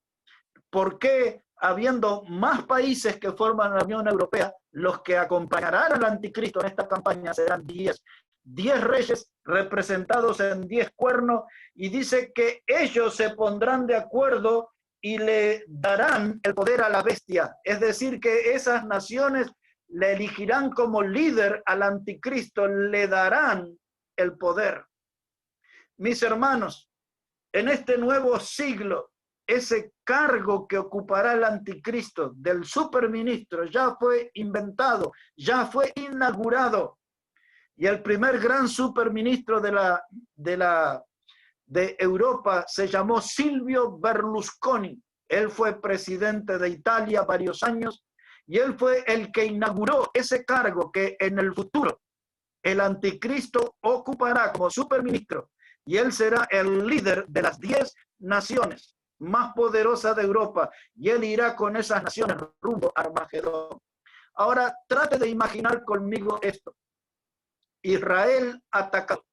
por qué habiendo más países que forman la Unión Europea, los que acompañarán al anticristo en esta campaña serán 10. 10 reyes representados en 10 cuernos, y dice que ellos se pondrán de acuerdo y le darán el poder a la bestia. Es decir, que esas naciones le elegirán como líder al anticristo, le darán el poder. Mis hermanos, en este nuevo siglo, ese cargo que ocupará el anticristo del superministro ya fue inventado, ya fue inaugurado. Y el primer gran superministro de Europa se llamó Silvio Berlusconi. Él fue presidente de Italia varios años y él fue el que inauguró ese cargo que en el futuro el anticristo ocupará como superministro, y él será el líder de las 10 naciones más poderosas de Europa, y él irá con esas naciones rumbo a Armagedón. Ahora trate de imaginar conmigo esto. Israel atacado,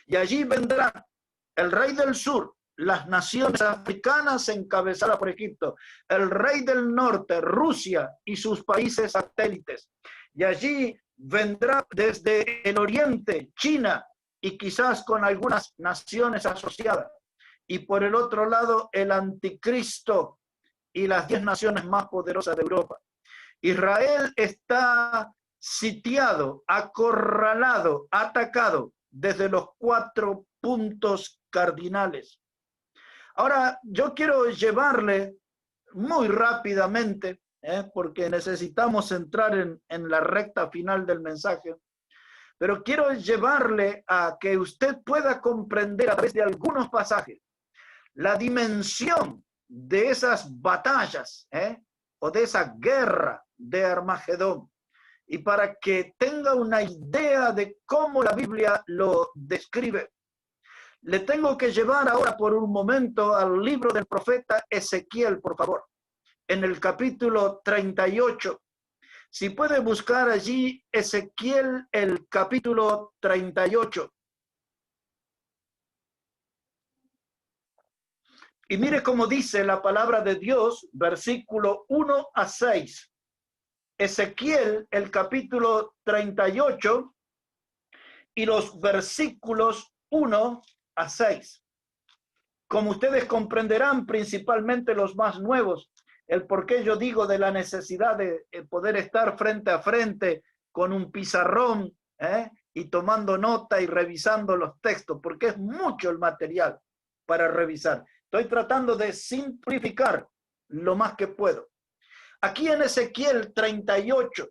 y allí vendrá el rey del sur, las naciones africanas encabezadas por Egipto, el rey del norte, Rusia y sus países satélites, y allí vendrá desde el oriente China y quizás con algunas naciones asociadas, y por el otro lado el anticristo y las 10 naciones más poderosas de Europa. Israel está sitiado, acorralado, atacado desde los 4 puntos cardinales. Ahora, yo quiero llevarle muy rápidamente, porque necesitamos entrar en la recta final del mensaje, pero quiero llevarle a que usted pueda comprender a través de algunos pasajes la dimensión de esas batallas, o de esa guerra de Armagedón, y para que tenga una idea de cómo la Biblia lo describe. Le tengo que llevar ahora por un momento al libro del profeta Ezequiel, por favor, en el capítulo 38. Si puede buscar allí Ezequiel, el capítulo 38. Y mire cómo dice la palabra de Dios, versículo 1 a 6. Ezequiel, el capítulo 38 y los versículos 1 a 6. Como ustedes comprenderán, principalmente los más nuevos, el por qué yo digo de la necesidad de poder estar frente a frente con un pizarrón, y tomando nota y revisando los textos, porque es mucho el material para revisar. Estoy tratando de simplificar lo más que puedo. Aquí en Ezequiel 38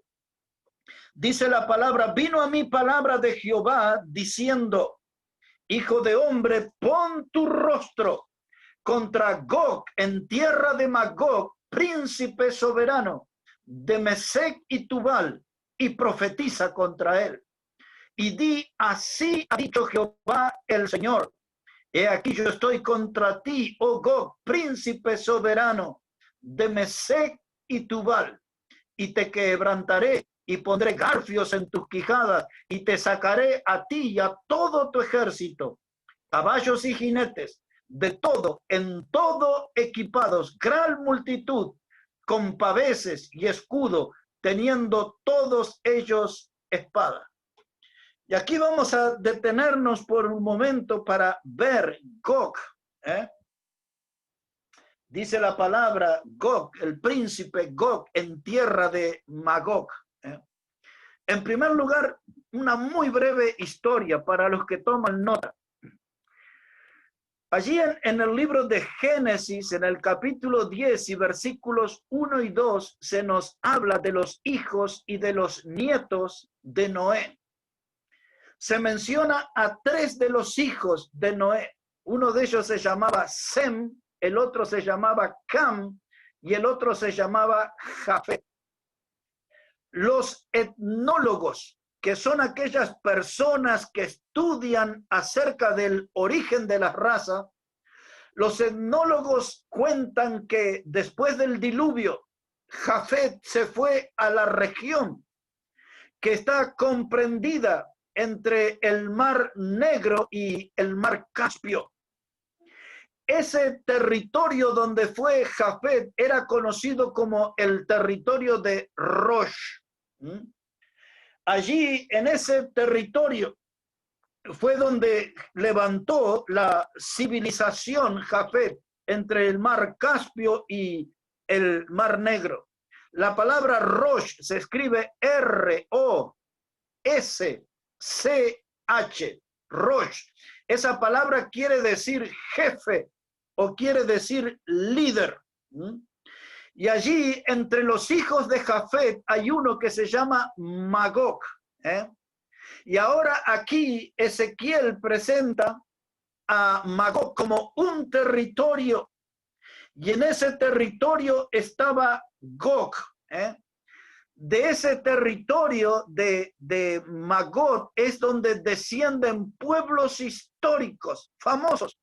dice la palabra: vino a mí palabra de Jehová diciendo, hijo de hombre, pon tu rostro contra Gog en tierra de Magog, príncipe soberano de Mesec y Tubal, y profetiza contra él. Y di, así ha dicho Jehová el Señor: he aquí yo estoy contra ti, oh Gog, príncipe soberano de Mesec y Tubal, y te quebrantaré y pondré garfios en tus quijadas, y te sacaré a ti y a todo tu ejército, caballos y jinetes, de todo, en todo equipados, gran multitud, con paveses y escudo, teniendo todos ellos espada. Y aquí vamos a detenernos por un momento para ver Gog. Dice la palabra Gog, el príncipe Gog, en tierra de Magog. En primer lugar, una muy breve historia para los que toman nota. Allí en el libro de Génesis, en el capítulo 10 y versículos 1 y 2, se nos habla de los hijos y de los nietos de Noé. Se menciona a 3 de los hijos de Noé. Uno de ellos se llamaba Sem, el otro se llamaba Cam y el otro se llamaba Jafet. Los etnólogos, que son aquellas personas que estudian acerca del origen de la raza, los etnólogos cuentan que después del diluvio, Jafet se fue a la región que está comprendida entre el Mar Negro y el Mar Caspio. ese territorio donde fue Jafet era conocido como el territorio de Rosh. Allí, en ese territorio, fue donde levantó la civilización Jafet entre el mar Caspio y el mar Negro. La palabra Rosh se escribe R-O-S-C-H, Rosh. Esa palabra quiere decir jefe o quiere decir líder. Y allí, entre los hijos de Jafet, hay uno que se llama Magog. Y ahora aquí Ezequiel presenta a Magog como un territorio. Y en ese territorio estaba Gog. De ese territorio de Magog es donde descienden pueblos históricos famosos,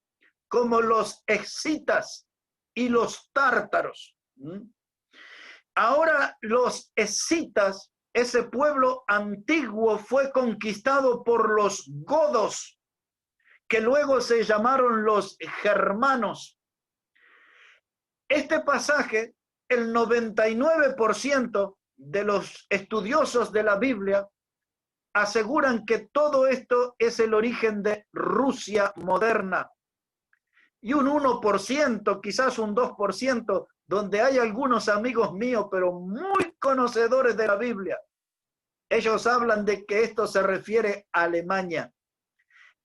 como los escitas y los tártaros. Ahora los escitas, ese pueblo antiguo, fue conquistado por los godos, que luego se llamaron los germanos. Este pasaje, el 99% de los estudiosos de la Biblia aseguran que todo esto es el origen de Rusia moderna. Y un 1%, quizás un 2%, donde hay algunos amigos míos, pero muy conocedores de la Biblia. Ellos hablan de que esto se refiere a Alemania.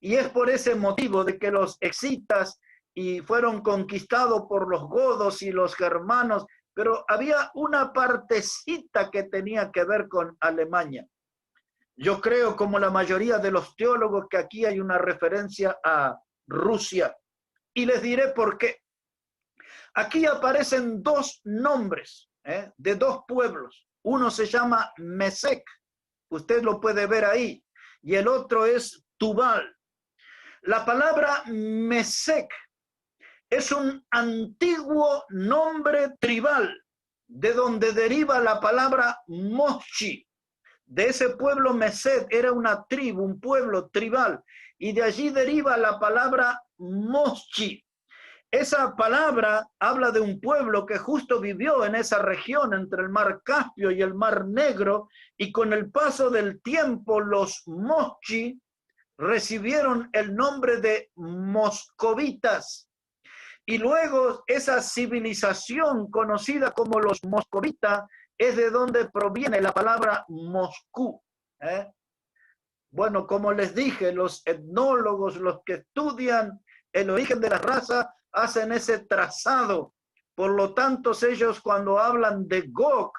Y es por ese motivo de que los escitas y fueron conquistados por los godos y los germanos, pero había una partecita que tenía que ver con Alemania. Yo creo, como la mayoría de los teólogos, que aquí hay una referencia a Rusia. Y les diré por qué. Aquí aparecen dos nombres de dos pueblos. Uno se llama Mesec, usted lo puede ver ahí, y el otro es Tubal. La palabra Mesec es un antiguo nombre tribal, de donde deriva la palabra Moshi. De ese pueblo Mesec era una tribu, un pueblo tribal, y de allí deriva la palabra Moshi. Esa palabra habla de un pueblo que justo vivió en esa región entre el mar Caspio y el mar Negro, y con el paso del tiempo los Moshi recibieron el nombre de moscovitas. Y luego esa civilización conocida como los moscovitas es de donde proviene la palabra Moscú. Bueno, como les dije, los etnólogos, los que estudian el origen de la raza, hacen ese trazado. Por lo tanto, ellos cuando hablan de Gog,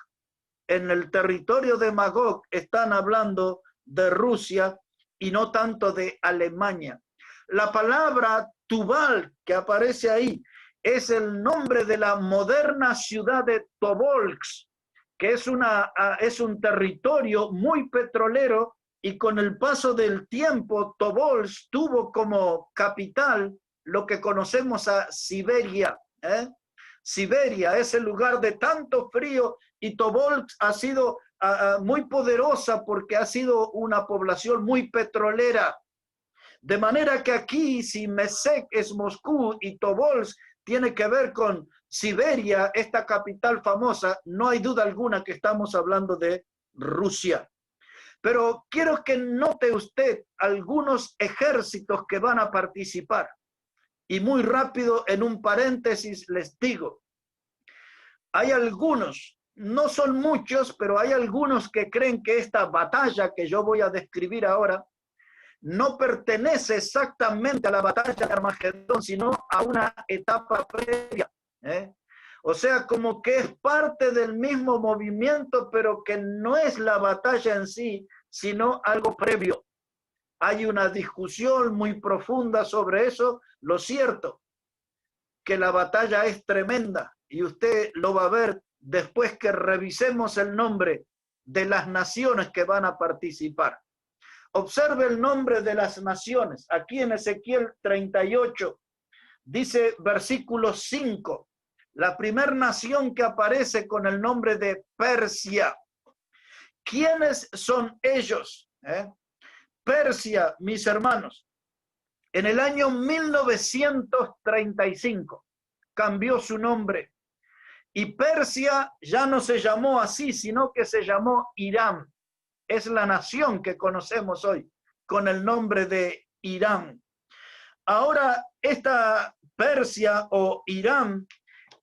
en el territorio de Magog, están hablando de Rusia y no tanto de Alemania. La palabra Tubal, que aparece ahí, es el nombre de la moderna ciudad de Tobolsk, que es un territorio muy petrolero, y con el paso del tiempo Tobolsk tuvo como capital lo que conocemos a Siberia. Siberia es el lugar de tanto frío, y Tobolsk ha sido muy poderosa porque ha sido una población muy petrolera. De manera que aquí, si Mesec es Moscú y Tobolsk tiene que ver con Siberia, esta capital famosa, no hay duda alguna que estamos hablando de Rusia. Pero quiero que note usted algunos ejércitos que van a participar. Y muy rápido, en un paréntesis, les digo, hay algunos, no son muchos, pero hay algunos que creen que esta batalla que yo voy a describir ahora no pertenece exactamente a la batalla de Armagedón, sino a una etapa previa. O sea, como que es parte del mismo movimiento, pero que no es la batalla en sí, sino algo previo. Hay una discusión muy profunda sobre eso. Lo cierto, que la batalla es tremenda, y usted lo va a ver después que revisemos el nombre de las naciones que van a participar. Observe el nombre de las naciones. Aquí en Ezequiel 38 dice versículo 5, la primera nación que aparece con el nombre de Persia. ¿Quiénes son ellos? Persia, mis hermanos, En el año 1935 cambió su nombre y Persia ya no se llamó así, sino que se llamó Irán. Es la nación que conocemos hoy con el nombre de Irán. Ahora, esta Persia o Irán,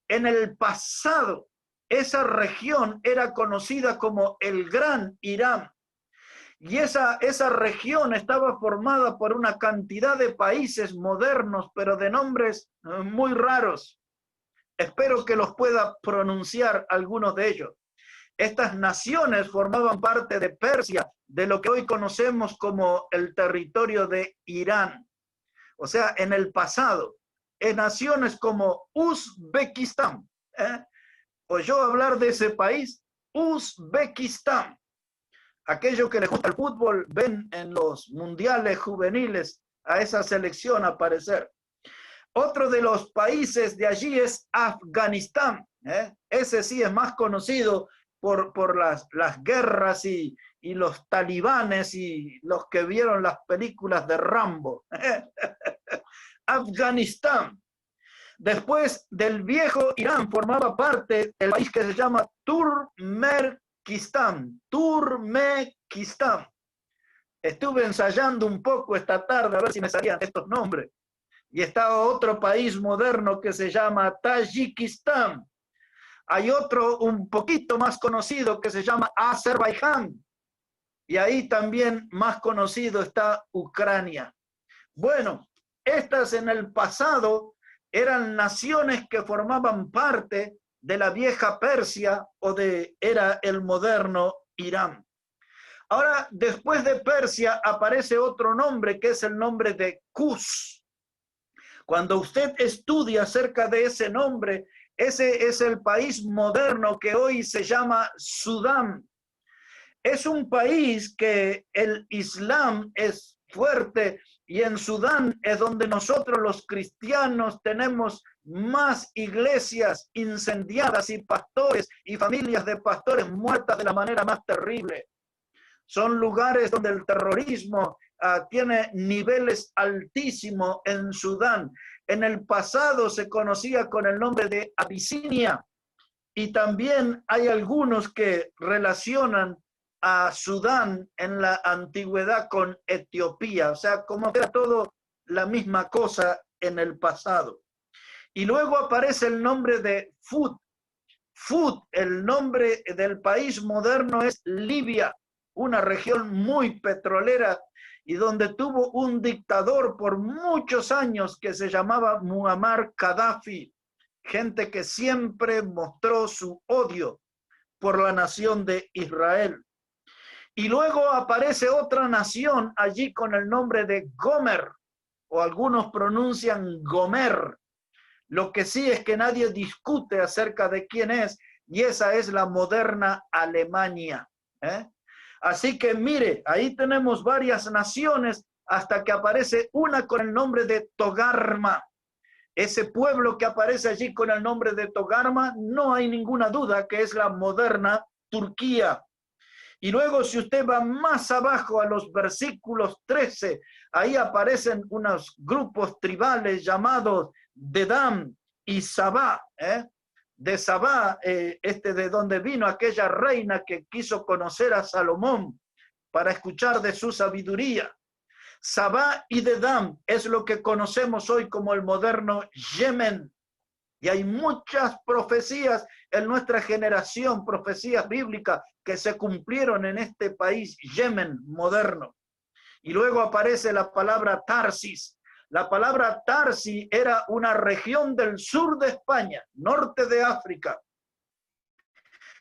en el pasado, esa región era conocida como el Gran Irán. Y esa región estaba formada por una cantidad de países modernos, pero de nombres muy raros. Espero que los pueda pronunciar algunos de ellos. Estas naciones formaban parte de Persia, de lo que hoy conocemos como el territorio de Irán. O sea, en el pasado, en naciones como Uzbekistán. ¿Oyó hablar de ese país? Uzbekistán. Aquellos que les gusta el fútbol ven en los mundiales juveniles a esa selección aparecer. Otro de los países de allí es Afganistán. Ese sí es más conocido por las guerras y los talibanes y los que vieron las películas de Rambo. Afganistán. Después del viejo Irán formaba parte del país que se llama Turkmenistán. Turkmenistán. Estuve ensayando un poco esta tarde a ver si me salían estos nombres. Y estaba otro país moderno que se llama Tayikistán. Hay otro un poquito más conocido que se llama Azerbaiyán. Y ahí también más conocido está Ucrania. Bueno, estas en el pasado eran naciones que formaban parte de la vieja Persia era el moderno Irán. Ahora, después de Persia aparece otro nombre que es el nombre de Kus. Cuando usted estudia acerca de ese nombre, ese es el país moderno que hoy se llama Sudán. Es un país que el Islam es fuerte y en Sudán es donde nosotros los cristianos tenemos más iglesias incendiadas y pastores y familias de pastores muertas de la manera más terrible. Son lugares donde el terrorismo tiene niveles altísimos en Sudán. En el pasado se conocía con el nombre de Abisinia y también hay algunos que relacionan a Sudán en la antigüedad con Etiopía, o sea, como era todo la misma cosa en el pasado. Y luego aparece el nombre de Fud. Fud, el nombre del país moderno es Libia, una región muy petrolera y donde tuvo un dictador por muchos años que se llamaba Muammar Gaddafi, gente que siempre mostró su odio por la nación de Israel. Y luego aparece otra nación allí con el nombre de Gomer, o algunos pronuncian Gomer. Lo que sí es que nadie discute acerca de quién es, y esa es la moderna Alemania. Así que mire, ahí tenemos varias naciones hasta que aparece una con el nombre de Togarma. Ese pueblo que aparece allí con el nombre de Togarma, no hay ninguna duda que es la moderna Turquía. Y luego si usted va más abajo a los versículos 13, ahí aparecen unos grupos tribales llamados Dedán y Sabá. De Sabá, de donde vino aquella reina que quiso conocer a Salomón para escuchar de su sabiduría. Sabá y Dedán es lo que conocemos hoy como el moderno Yemen. Y hay muchas profecías en nuestra generación, profecías bíblicas que se cumplieron en este país, Yemen moderno. Y luego aparece la palabra Tarsis. La palabra Tarsis era una región del sur de España, norte de África.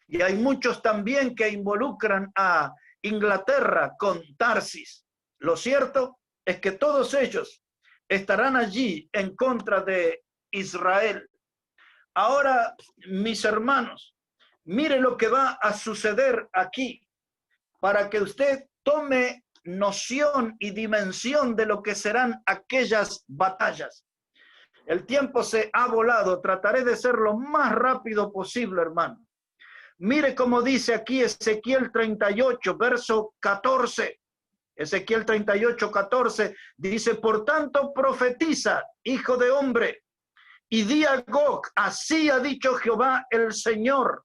Y hay muchos también que involucran a Inglaterra con Tarsis. Lo cierto es que todos ellos estarán allí en contra de Israel. Ahora, mis hermanos, mire lo que va a suceder aquí para que usted tome noción y dimensión de lo que serán aquellas batallas. El tiempo se ha volado, trataré de ser lo más rápido posible, hermano. Mire cómo dice aquí Ezequiel 38, verso 14. Ezequiel 38:14 dice, por tanto profetiza, hijo de hombre, y di a Gog, así ha dicho Jehová el Señor.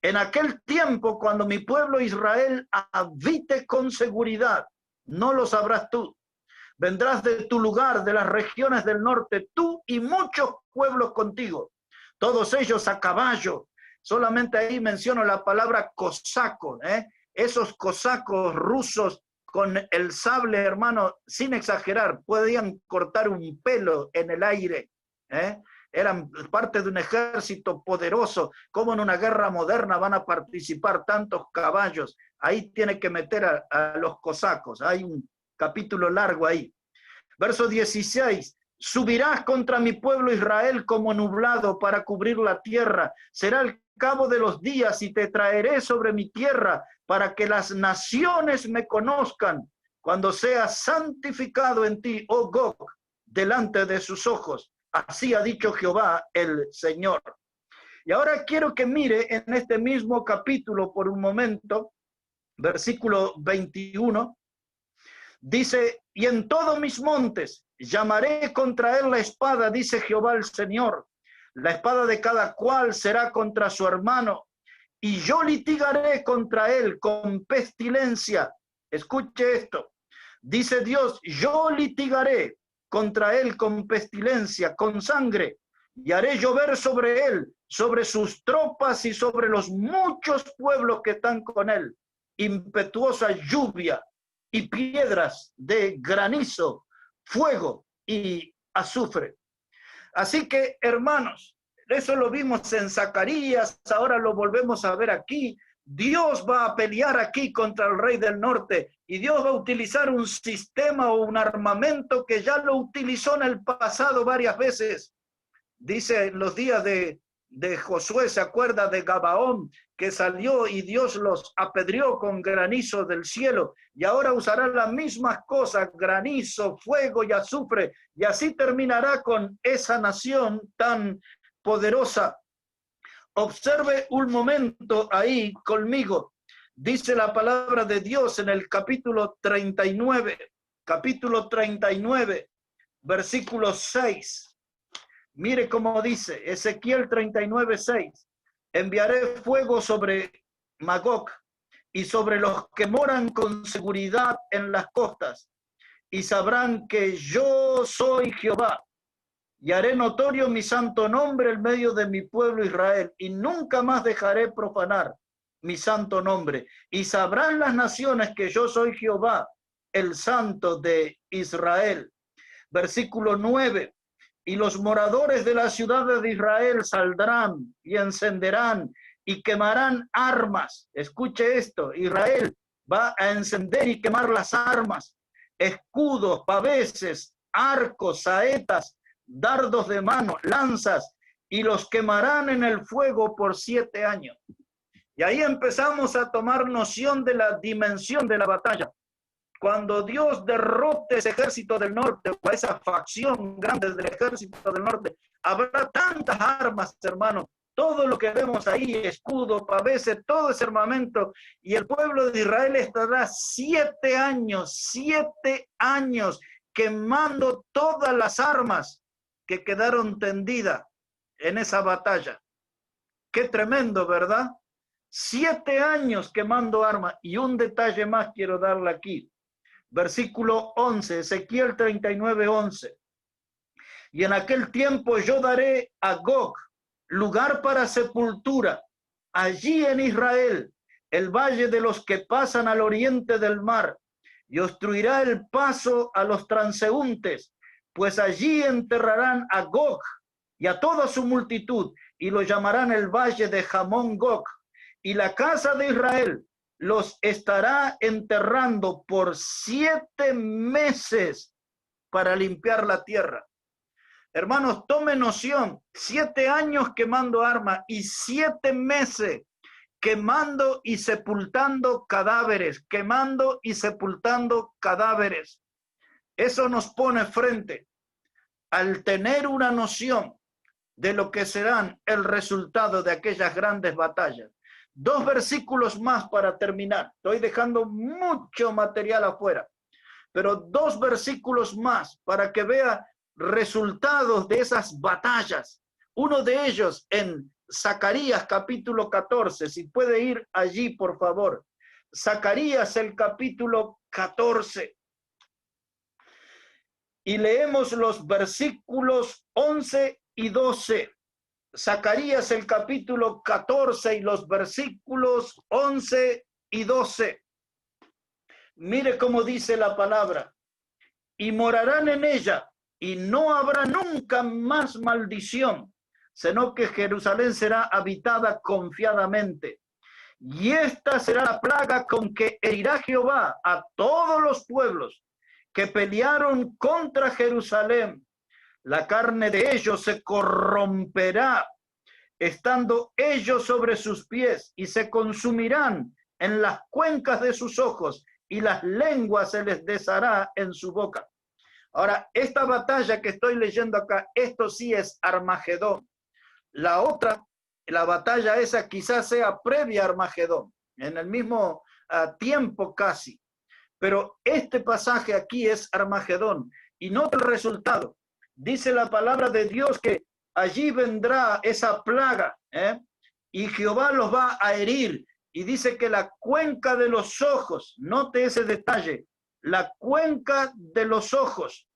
En aquel tiempo, cuando mi pueblo Israel habite con seguridad, no lo sabrás tú. Vendrás de tu lugar, de las regiones del norte, tú y muchos pueblos contigo, todos ellos a caballo. Solamente ahí menciono la palabra cosaco, esos cosacos rusos con el sable, hermano, sin exagerar, podían cortar un pelo en el aire, eran parte de un ejército poderoso. Como en una guerra moderna van a participar tantos caballos? Ahí tiene que meter a los cosacos. Hay un capítulo largo ahí. Verso 16. Subirás contra mi pueblo Israel como nublado para cubrir la tierra. Será el cabo de los días y te traeré sobre mi tierra para que las naciones me conozcan cuando sea santificado en ti, oh Gog, delante de sus ojos. Así ha dicho Jehová el Señor. Y ahora quiero que mire en este mismo capítulo por un momento, versículo 21, dice, y en todos mis montes llamaré contra él la espada, dice Jehová el Señor. La espada de cada cual será contra su hermano, y yo litigaré contra él con pestilencia. Escuche esto. Dice Dios, yo litigaré contra él con pestilencia, con sangre, y haré llover sobre él, sobre sus tropas y sobre los muchos pueblos que están con él, impetuosa lluvia y piedras de granizo, fuego y azufre. Así que, hermanos, eso lo vimos en Zacarías, ahora lo volvemos a ver aquí. Dios va a pelear aquí contra el rey del norte y Dios va a utilizar un sistema o un armamento que ya lo utilizó en el pasado varias veces. Dice en los días de Josué, se acuerda de Gabaón, que salió y Dios los apedreó con granizo del cielo, y ahora usará las mismas cosas, granizo, fuego y azufre, y así terminará con esa nación tan poderosa. Observe un momento ahí conmigo. Dice la palabra de Dios en el capítulo 39, versículo 6. Mire cómo dice Ezequiel 39:6. Enviaré fuego sobre Magog y sobre los que moran con seguridad en las costas, y sabrán que yo soy Jehová, y haré notorio mi santo nombre en medio de mi pueblo Israel, y nunca más dejaré profanar mi santo nombre, y sabrán las naciones que yo soy Jehová, el santo de Israel. Versículo 9. Y los moradores de las ciudades de Israel saldrán y encenderán y quemarán armas. Escuche esto, Israel va a encender y quemar las armas, escudos, paveses, arcos, saetas, dardos de mano, lanzas, y los quemarán en el fuego por 7 años. Y ahí empezamos a tomar noción de la dimensión de la batalla. Cuando Dios derrote ese ejército del norte, o esa facción grande del ejército del norte, habrá tantas armas, hermano. Todo lo que vemos ahí, escudo, pavese, todo ese armamento, y el pueblo de Israel estará 7 años quemando todas las armas que quedaron tendidas en esa batalla. Qué tremendo, ¿verdad? 7 años quemando armas. Y un detalle más quiero darle aquí. Versículo 11, Ezequiel 39:11. Y en aquel tiempo yo daré a Gog lugar para sepultura, allí en Israel, el valle de los que pasan al oriente del mar, y obstruirá el paso a los transeúntes, pues allí enterrarán a Gog y a toda su multitud, y lo llamarán el valle de Hamón Gog, y la casa de Israel los estará enterrando por 7 meses para limpiar la tierra. Hermanos, tome noción, 7 años quemando armas y 7 meses quemando y sepultando cadáveres, quemando y sepultando cadáveres. Eso nos pone frente al tener una noción de lo que serán el resultado de aquellas grandes batallas. 2 versículos más para terminar. Estoy dejando mucho material afuera, pero 2 versículos más para que vea resultados de esas batallas. Uno de ellos en Zacarías capítulo 14, si puede ir allí por favor. Zacarías el capítulo 14. Y leemos los versículos 11 y 12. Zacarías el capítulo 14 y los versículos 11 y 12. Mire cómo dice la palabra. Y morarán en ella, y no habrá nunca más maldición, sino que Jerusalén será habitada confiadamente. Y esta será la plaga con que herirá Jehová a todos los pueblos que pelearon contra Jerusalén. La carne de ellos se corromperá, estando ellos sobre sus pies, y se consumirán en las cuencas de sus ojos, y las lenguas se les deshará en su boca. Ahora, esta batalla que estoy leyendo acá, esto sí es Armagedón. La otra, la batalla esa quizás sea previa a Armagedón, en el mismo tiempo casi. Pero este pasaje aquí es Armagedón. Y nota el resultado. Dice la palabra de Dios que allí vendrá esa plaga, y Jehová los va a herir. Y dice que la cuenca de los ojos, note ese detalle, la cuenca de los ojos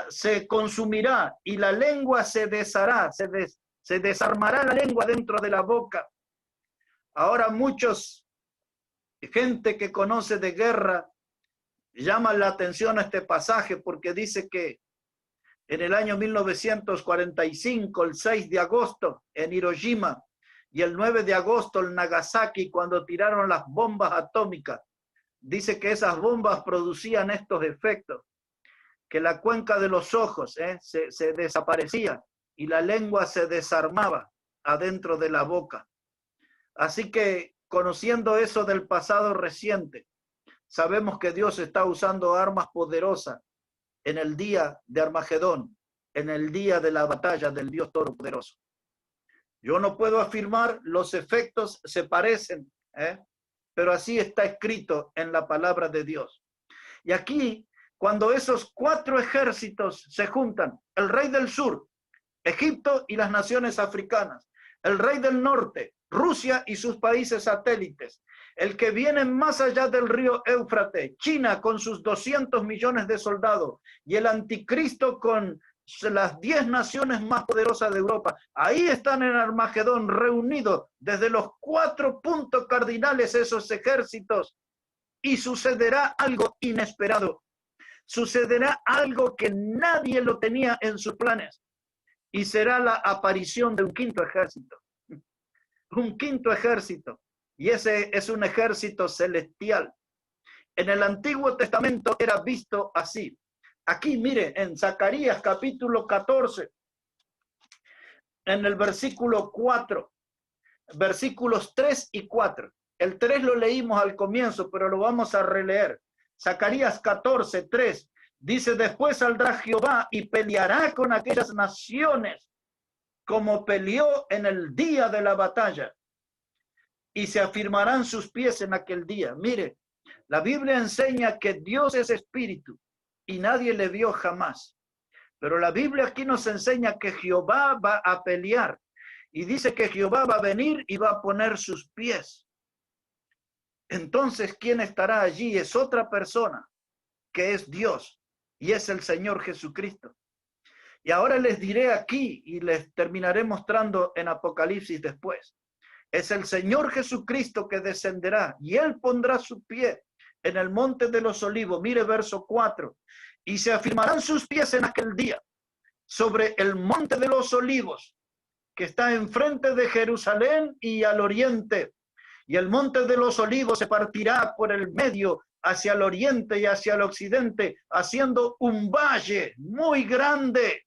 se consumirá y la lengua se deshará, se desarmará la lengua dentro de la boca. Ahora gente que conoce de guerra, llama la atención a este pasaje porque dice que en el año 1945, el 6 de agosto, en Hiroshima, y el 9 de agosto en Nagasaki, cuando tiraron las bombas atómicas, dice que esas bombas producían estos efectos, que la cuenca de los ojos se desaparecía y la lengua se desarmaba adentro de la boca. Así que, conociendo eso del pasado reciente, sabemos que Dios está usando armas poderosas en el día de Armagedón, en el día de la batalla del Dios Todopoderoso. Yo no puedo afirmar, los efectos se parecen, pero así está escrito en la palabra de Dios. Y aquí, cuando esos 4 ejércitos se juntan, el rey del sur, Egipto y las naciones africanas, el rey del norte, Rusia y sus países satélites, el que viene más allá del río Éufrates, China con sus 200 millones de soldados y el anticristo con las 10 naciones más poderosas de Europa. Ahí están en Armagedón reunidos desde los 4 puntos cardinales esos ejércitos, y sucederá algo inesperado. Sucederá algo que nadie lo tenía en sus planes, y será la aparición de un 5.º ejército. Un 5.º ejército. Y ese es un ejército celestial. En el Antiguo Testamento era visto así. Aquí, mire, en Zacarías capítulo 14, en el versículo 4, versículos 3 y 4. El 3 lo leímos al comienzo, pero lo vamos a releer. Zacarías 14, 3. Dice, después saldrá Jehová y peleará con aquellas naciones como peleó en el día de la batalla, y se afirmarán sus pies en aquel día. Mire, la Biblia enseña que Dios es espíritu y nadie le vio jamás. Pero la Biblia aquí nos enseña que Jehová va a pelear, y dice que Jehová va a venir y va a poner sus pies. Entonces, ¿quién estará allí? Es otra persona, que es Dios, y es el Señor Jesucristo. Y ahora les diré aquí, y les terminaré mostrando en Apocalipsis después. Es el Señor Jesucristo que descenderá, y Él pondrá su pie en el monte de los olivos. Mire verso 4. Y se afirmarán sus pies en aquel día sobre el monte de los olivos, que está enfrente de Jerusalén y al oriente. Y el monte de los olivos se partirá por el medio hacia el oriente y hacia el occidente, haciendo un valle muy grande.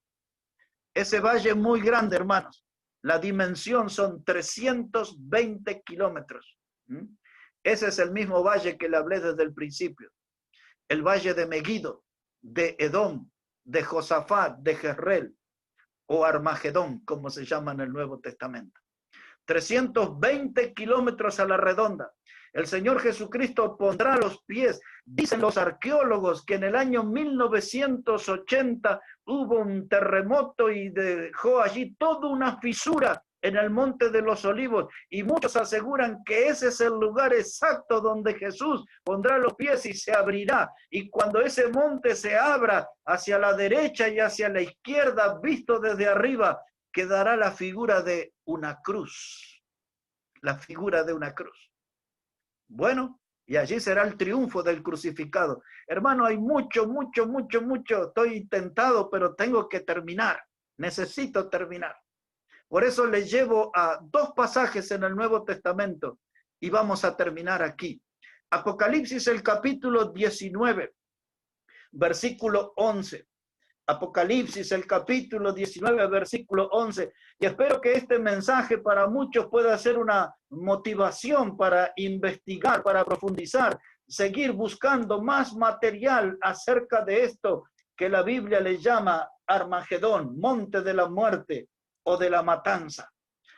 Ese valle muy grande, hermanos, la dimensión son 320 kilómetros. Ese es el mismo valle que le hablé desde el principio. El valle de Meguido, de Edom, de Josafat, de Jezreel, o Armagedón, como se llama en el Nuevo Testamento. 320 kilómetros a la redonda. El Señor Jesucristo pondrá los pies. Dicen los arqueólogos que en el año 1980 hubo un terremoto y dejó allí toda una fisura en el Monte de los Olivos, y muchos aseguran que ese es el lugar exacto donde Jesús pondrá los pies y se abrirá. Y cuando ese monte se abra hacia la derecha y hacia la izquierda, visto desde arriba, quedará la figura de una cruz. La figura de una cruz. Bueno, y allí será el triunfo del crucificado. Hermano, hay mucho. Estoy tentado, pero tengo que terminar. Necesito terminar. Por eso les llevo a 2 pasajes en el Nuevo Testamento y vamos a terminar aquí. Apocalipsis, el capítulo 19, versículo 11. Apocalipsis, el capítulo 19, versículo 11. Y espero que este mensaje para muchos pueda ser una motivación para investigar, para profundizar, seguir buscando más material acerca de esto que la Biblia le llama Armagedón, monte de la muerte o de la matanza.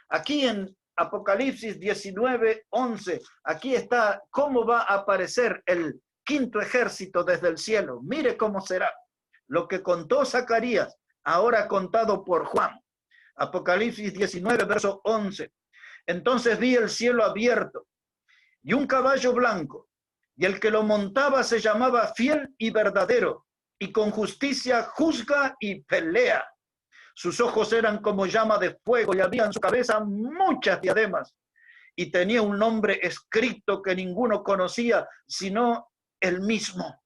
Aquí en Apocalipsis 19, 11, aquí está cómo va a aparecer el quinto ejército desde el cielo. Mire cómo será. Lo que contó Zacarías, ahora contado por Juan. Apocalipsis 19, verso 11. Entonces vi el cielo abierto y un caballo blanco, y el que lo montaba se llamaba Fiel y Verdadero, y con justicia juzga y pelea. Sus ojos eran como llama de fuego y había en su cabeza muchas diademas, y tenía un nombre escrito que ninguno conocía sino él mismo.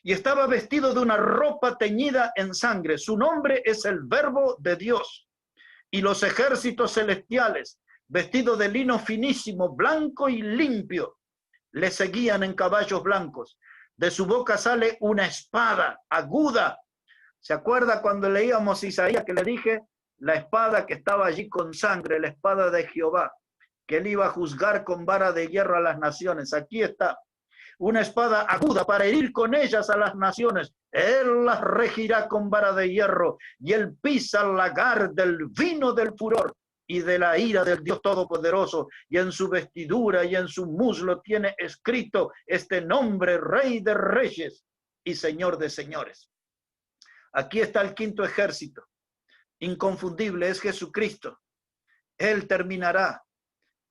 Y estaba vestido de una ropa teñida en sangre. Su nombre es el Verbo de Dios. Y los ejércitos celestiales, vestidos de lino finísimo, blanco y limpio, le seguían en caballos blancos. De su boca sale una espada aguda. ¿Se acuerda cuando leíamos Isaías que le dije? La espada que estaba allí con sangre, la espada de Jehová, que él iba a juzgar con vara de hierro a las naciones. Aquí está. Una espada aguda para herir con ellas a las naciones. Él las regirá con vara de hierro, y él pisa el lagar del vino del furor y de la ira del Dios Todopoderoso, y en su vestidura y en su muslo tiene escrito este nombre: Rey de Reyes y Señor de Señores. Aquí está el quinto ejército. Inconfundible, es Jesucristo. Él terminará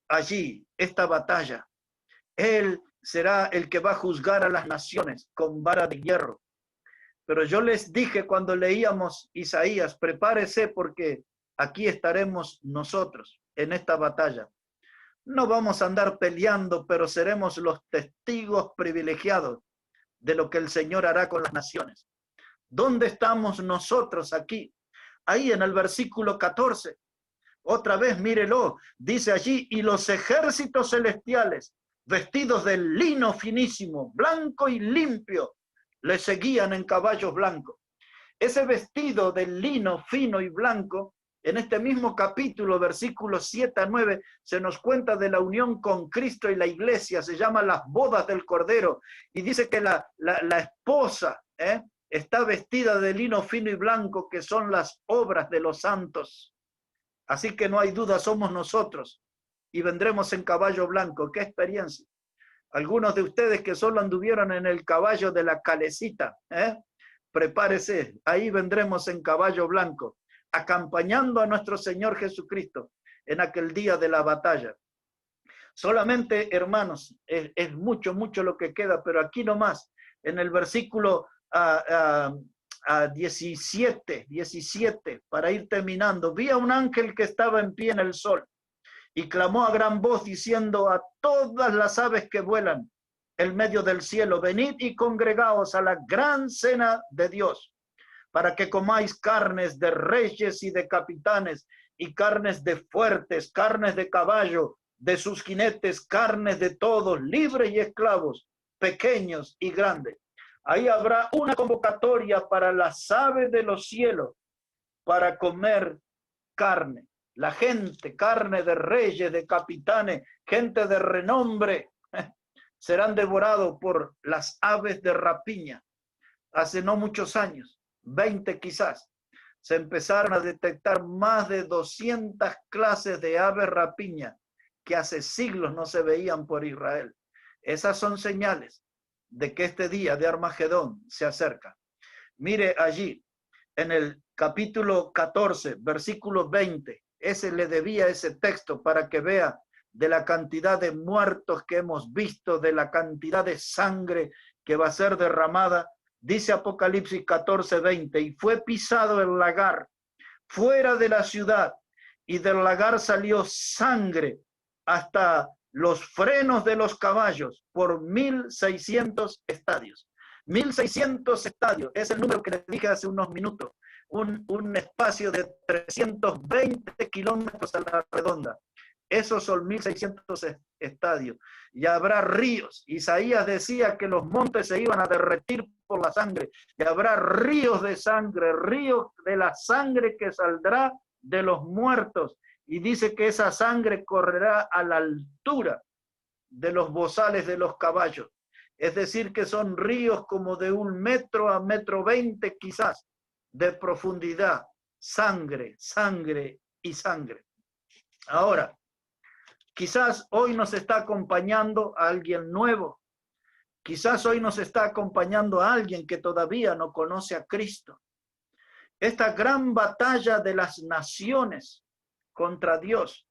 allí esta batalla. Él será el que va a juzgar a las naciones con vara de hierro. Pero yo les dije cuando leíamos Isaías, prepárese porque aquí estaremos nosotros en esta batalla. No vamos a andar peleando, pero seremos los testigos privilegiados de lo que el Señor hará con las naciones. ¿Dónde estamos nosotros aquí? Ahí en el versículo 14. Otra vez, mírelo, dice allí: y los ejércitos celestiales, vestidos de lino finísimo, blanco y limpio, le seguían en caballos blancos. Ese vestido de lino fino y blanco, en este mismo capítulo, versículos 7 a 9, se nos cuenta de la unión con Cristo y la iglesia. Se llama las bodas del Cordero, y dice que la esposa está vestida de lino fino y blanco, que son las obras de los santos. Así que no hay duda, somos nosotros, y vendremos en caballo blanco. ¡Qué experiencia! Algunos de ustedes que solo anduvieron en el caballo de la calecita, prepárese, ahí vendremos en caballo blanco, acompañando a nuestro Señor Jesucristo en aquel día de la batalla. Solamente, hermanos, es mucho lo que queda, pero aquí nomás, en el versículo 17, para ir terminando, vi a un ángel que estaba en pie en el sol y clamó a gran voz diciendo a todas las aves que vuelan en medio del cielo: venid y congregaos a la gran cena de Dios, para que comáis carnes de reyes y de capitanes, y carnes de fuertes, carnes de caballo, de sus jinetes, carnes de todos, libres y esclavos, pequeños y grandes. Ahí habrá una convocatoria para las aves de los cielos para comer carne. La gente, carne de reyes, de capitanes, gente de renombre, serán devorados por las aves de rapiña. Hace no muchos años, 20 quizás, se empezaron a detectar más de 200 clases de aves rapiña que hace siglos no se veían por Israel. Esas son señales de que este día de Armagedón se acerca. Mire allí, en el capítulo 14, versículo 20, ese le debía ese texto para que vea de la cantidad de muertos que hemos visto, de la cantidad de sangre que va a ser derramada. Dice Apocalipsis 14, 20, y fue pisado el lagar fuera de la ciudad, y del lagar salió sangre hasta los frenos de los caballos por 1600 estadios. 1600 estadios es el número que les dije hace unos minutos. Un espacio de 320 kilómetros a la redonda. Esos son 1600 estadios. Y habrá ríos. Isaías decía que los montes se iban a derretir por la sangre. Y habrá ríos de sangre, ríos de la sangre que saldrá de los muertos. Y dice que esa sangre correrá a la altura de los bozales de los caballos. Es decir, que son ríos como de 1 metro a 1,20 m quizás de profundidad. Sangre, sangre y sangre. Ahora, quizás hoy nos está acompañando a alguien nuevo. Quizás hoy nos está acompañando a alguien que todavía no conoce a Cristo. Esta gran batalla de las naciones contra Dios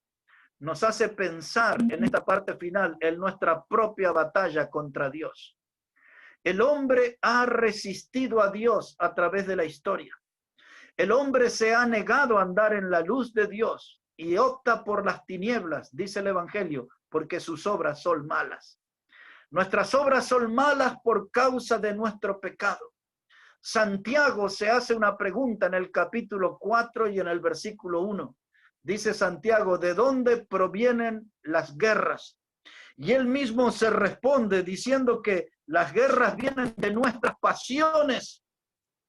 nos hace pensar en esta parte final, en nuestra propia batalla contra Dios. El hombre ha resistido a Dios a través de la historia. El hombre se ha negado a andar en la luz de Dios y opta por las tinieblas, dice el Evangelio, porque sus obras son malas. Nuestras obras son malas por causa de nuestro pecado. Santiago se hace una pregunta en el capítulo 4 y en el versículo 1. Dice Santiago, ¿de dónde provienen las guerras? Y él mismo se responde diciendo que las guerras vienen de nuestras pasiones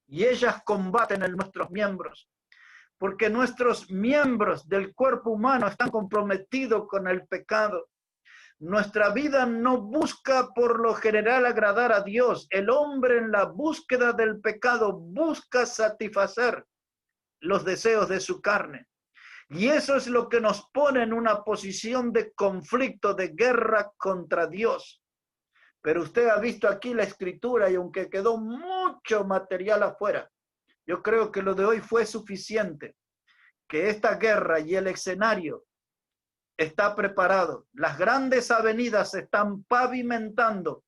y ellas combaten en nuestros miembros. Porque nuestros miembros del cuerpo humano están comprometidos con el pecado. Nuestra vida no busca por lo general agradar a Dios. El hombre en la búsqueda del pecado busca satisfacer los deseos de su carne. Y eso es lo que nos pone en una posición de conflicto, de guerra contra Dios. Pero usted ha visto aquí la escritura y aunque quedó mucho material afuera, yo creo que lo de hoy fue suficiente, que esta guerra y el escenario está preparado. Las grandes avenidas se están pavimentando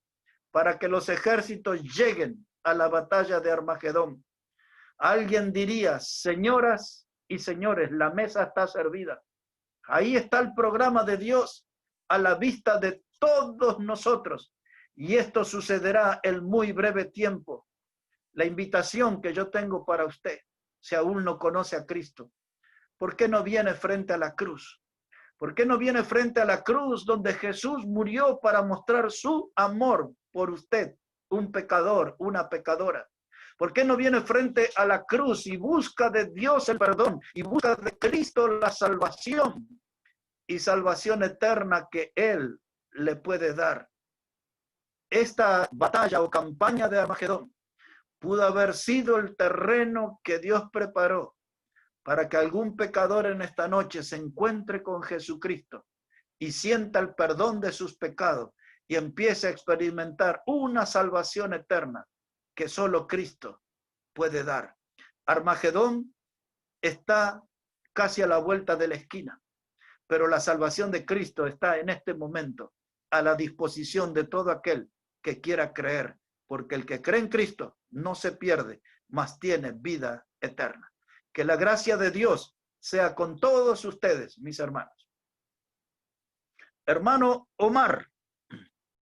para que los ejércitos lleguen a la batalla de Armagedón. Alguien diría, señoras y señores, la mesa está servida. Ahí está el programa de Dios a la vista de todos nosotros. Y esto sucederá en muy breve tiempo. La invitación que yo tengo para usted, si aún no conoce a Cristo, ¿por qué no viene frente a la cruz? ¿Por qué no viene frente a la cruz donde Jesús murió para mostrar su amor por usted, un pecador, una pecadora? ¿Por qué no viene frente a la cruz y busca de Dios el perdón y busca de Cristo la salvación y salvación eterna que Él le puede dar? Esta batalla o campaña de Armagedón pudo haber sido el terreno que Dios preparó para que algún pecador en esta noche se encuentre con Jesucristo y sienta el perdón de sus pecados y empiece a experimentar una salvación eterna que solo Cristo puede dar. Armagedón está casi a la vuelta de la esquina, pero la salvación de Cristo está en este momento a la disposición de todo aquel que quiera creer, porque el que cree en Cristo no se pierde, mas tiene vida eterna. Que la gracia de Dios sea con todos ustedes, mis hermanos. Hermano Omar,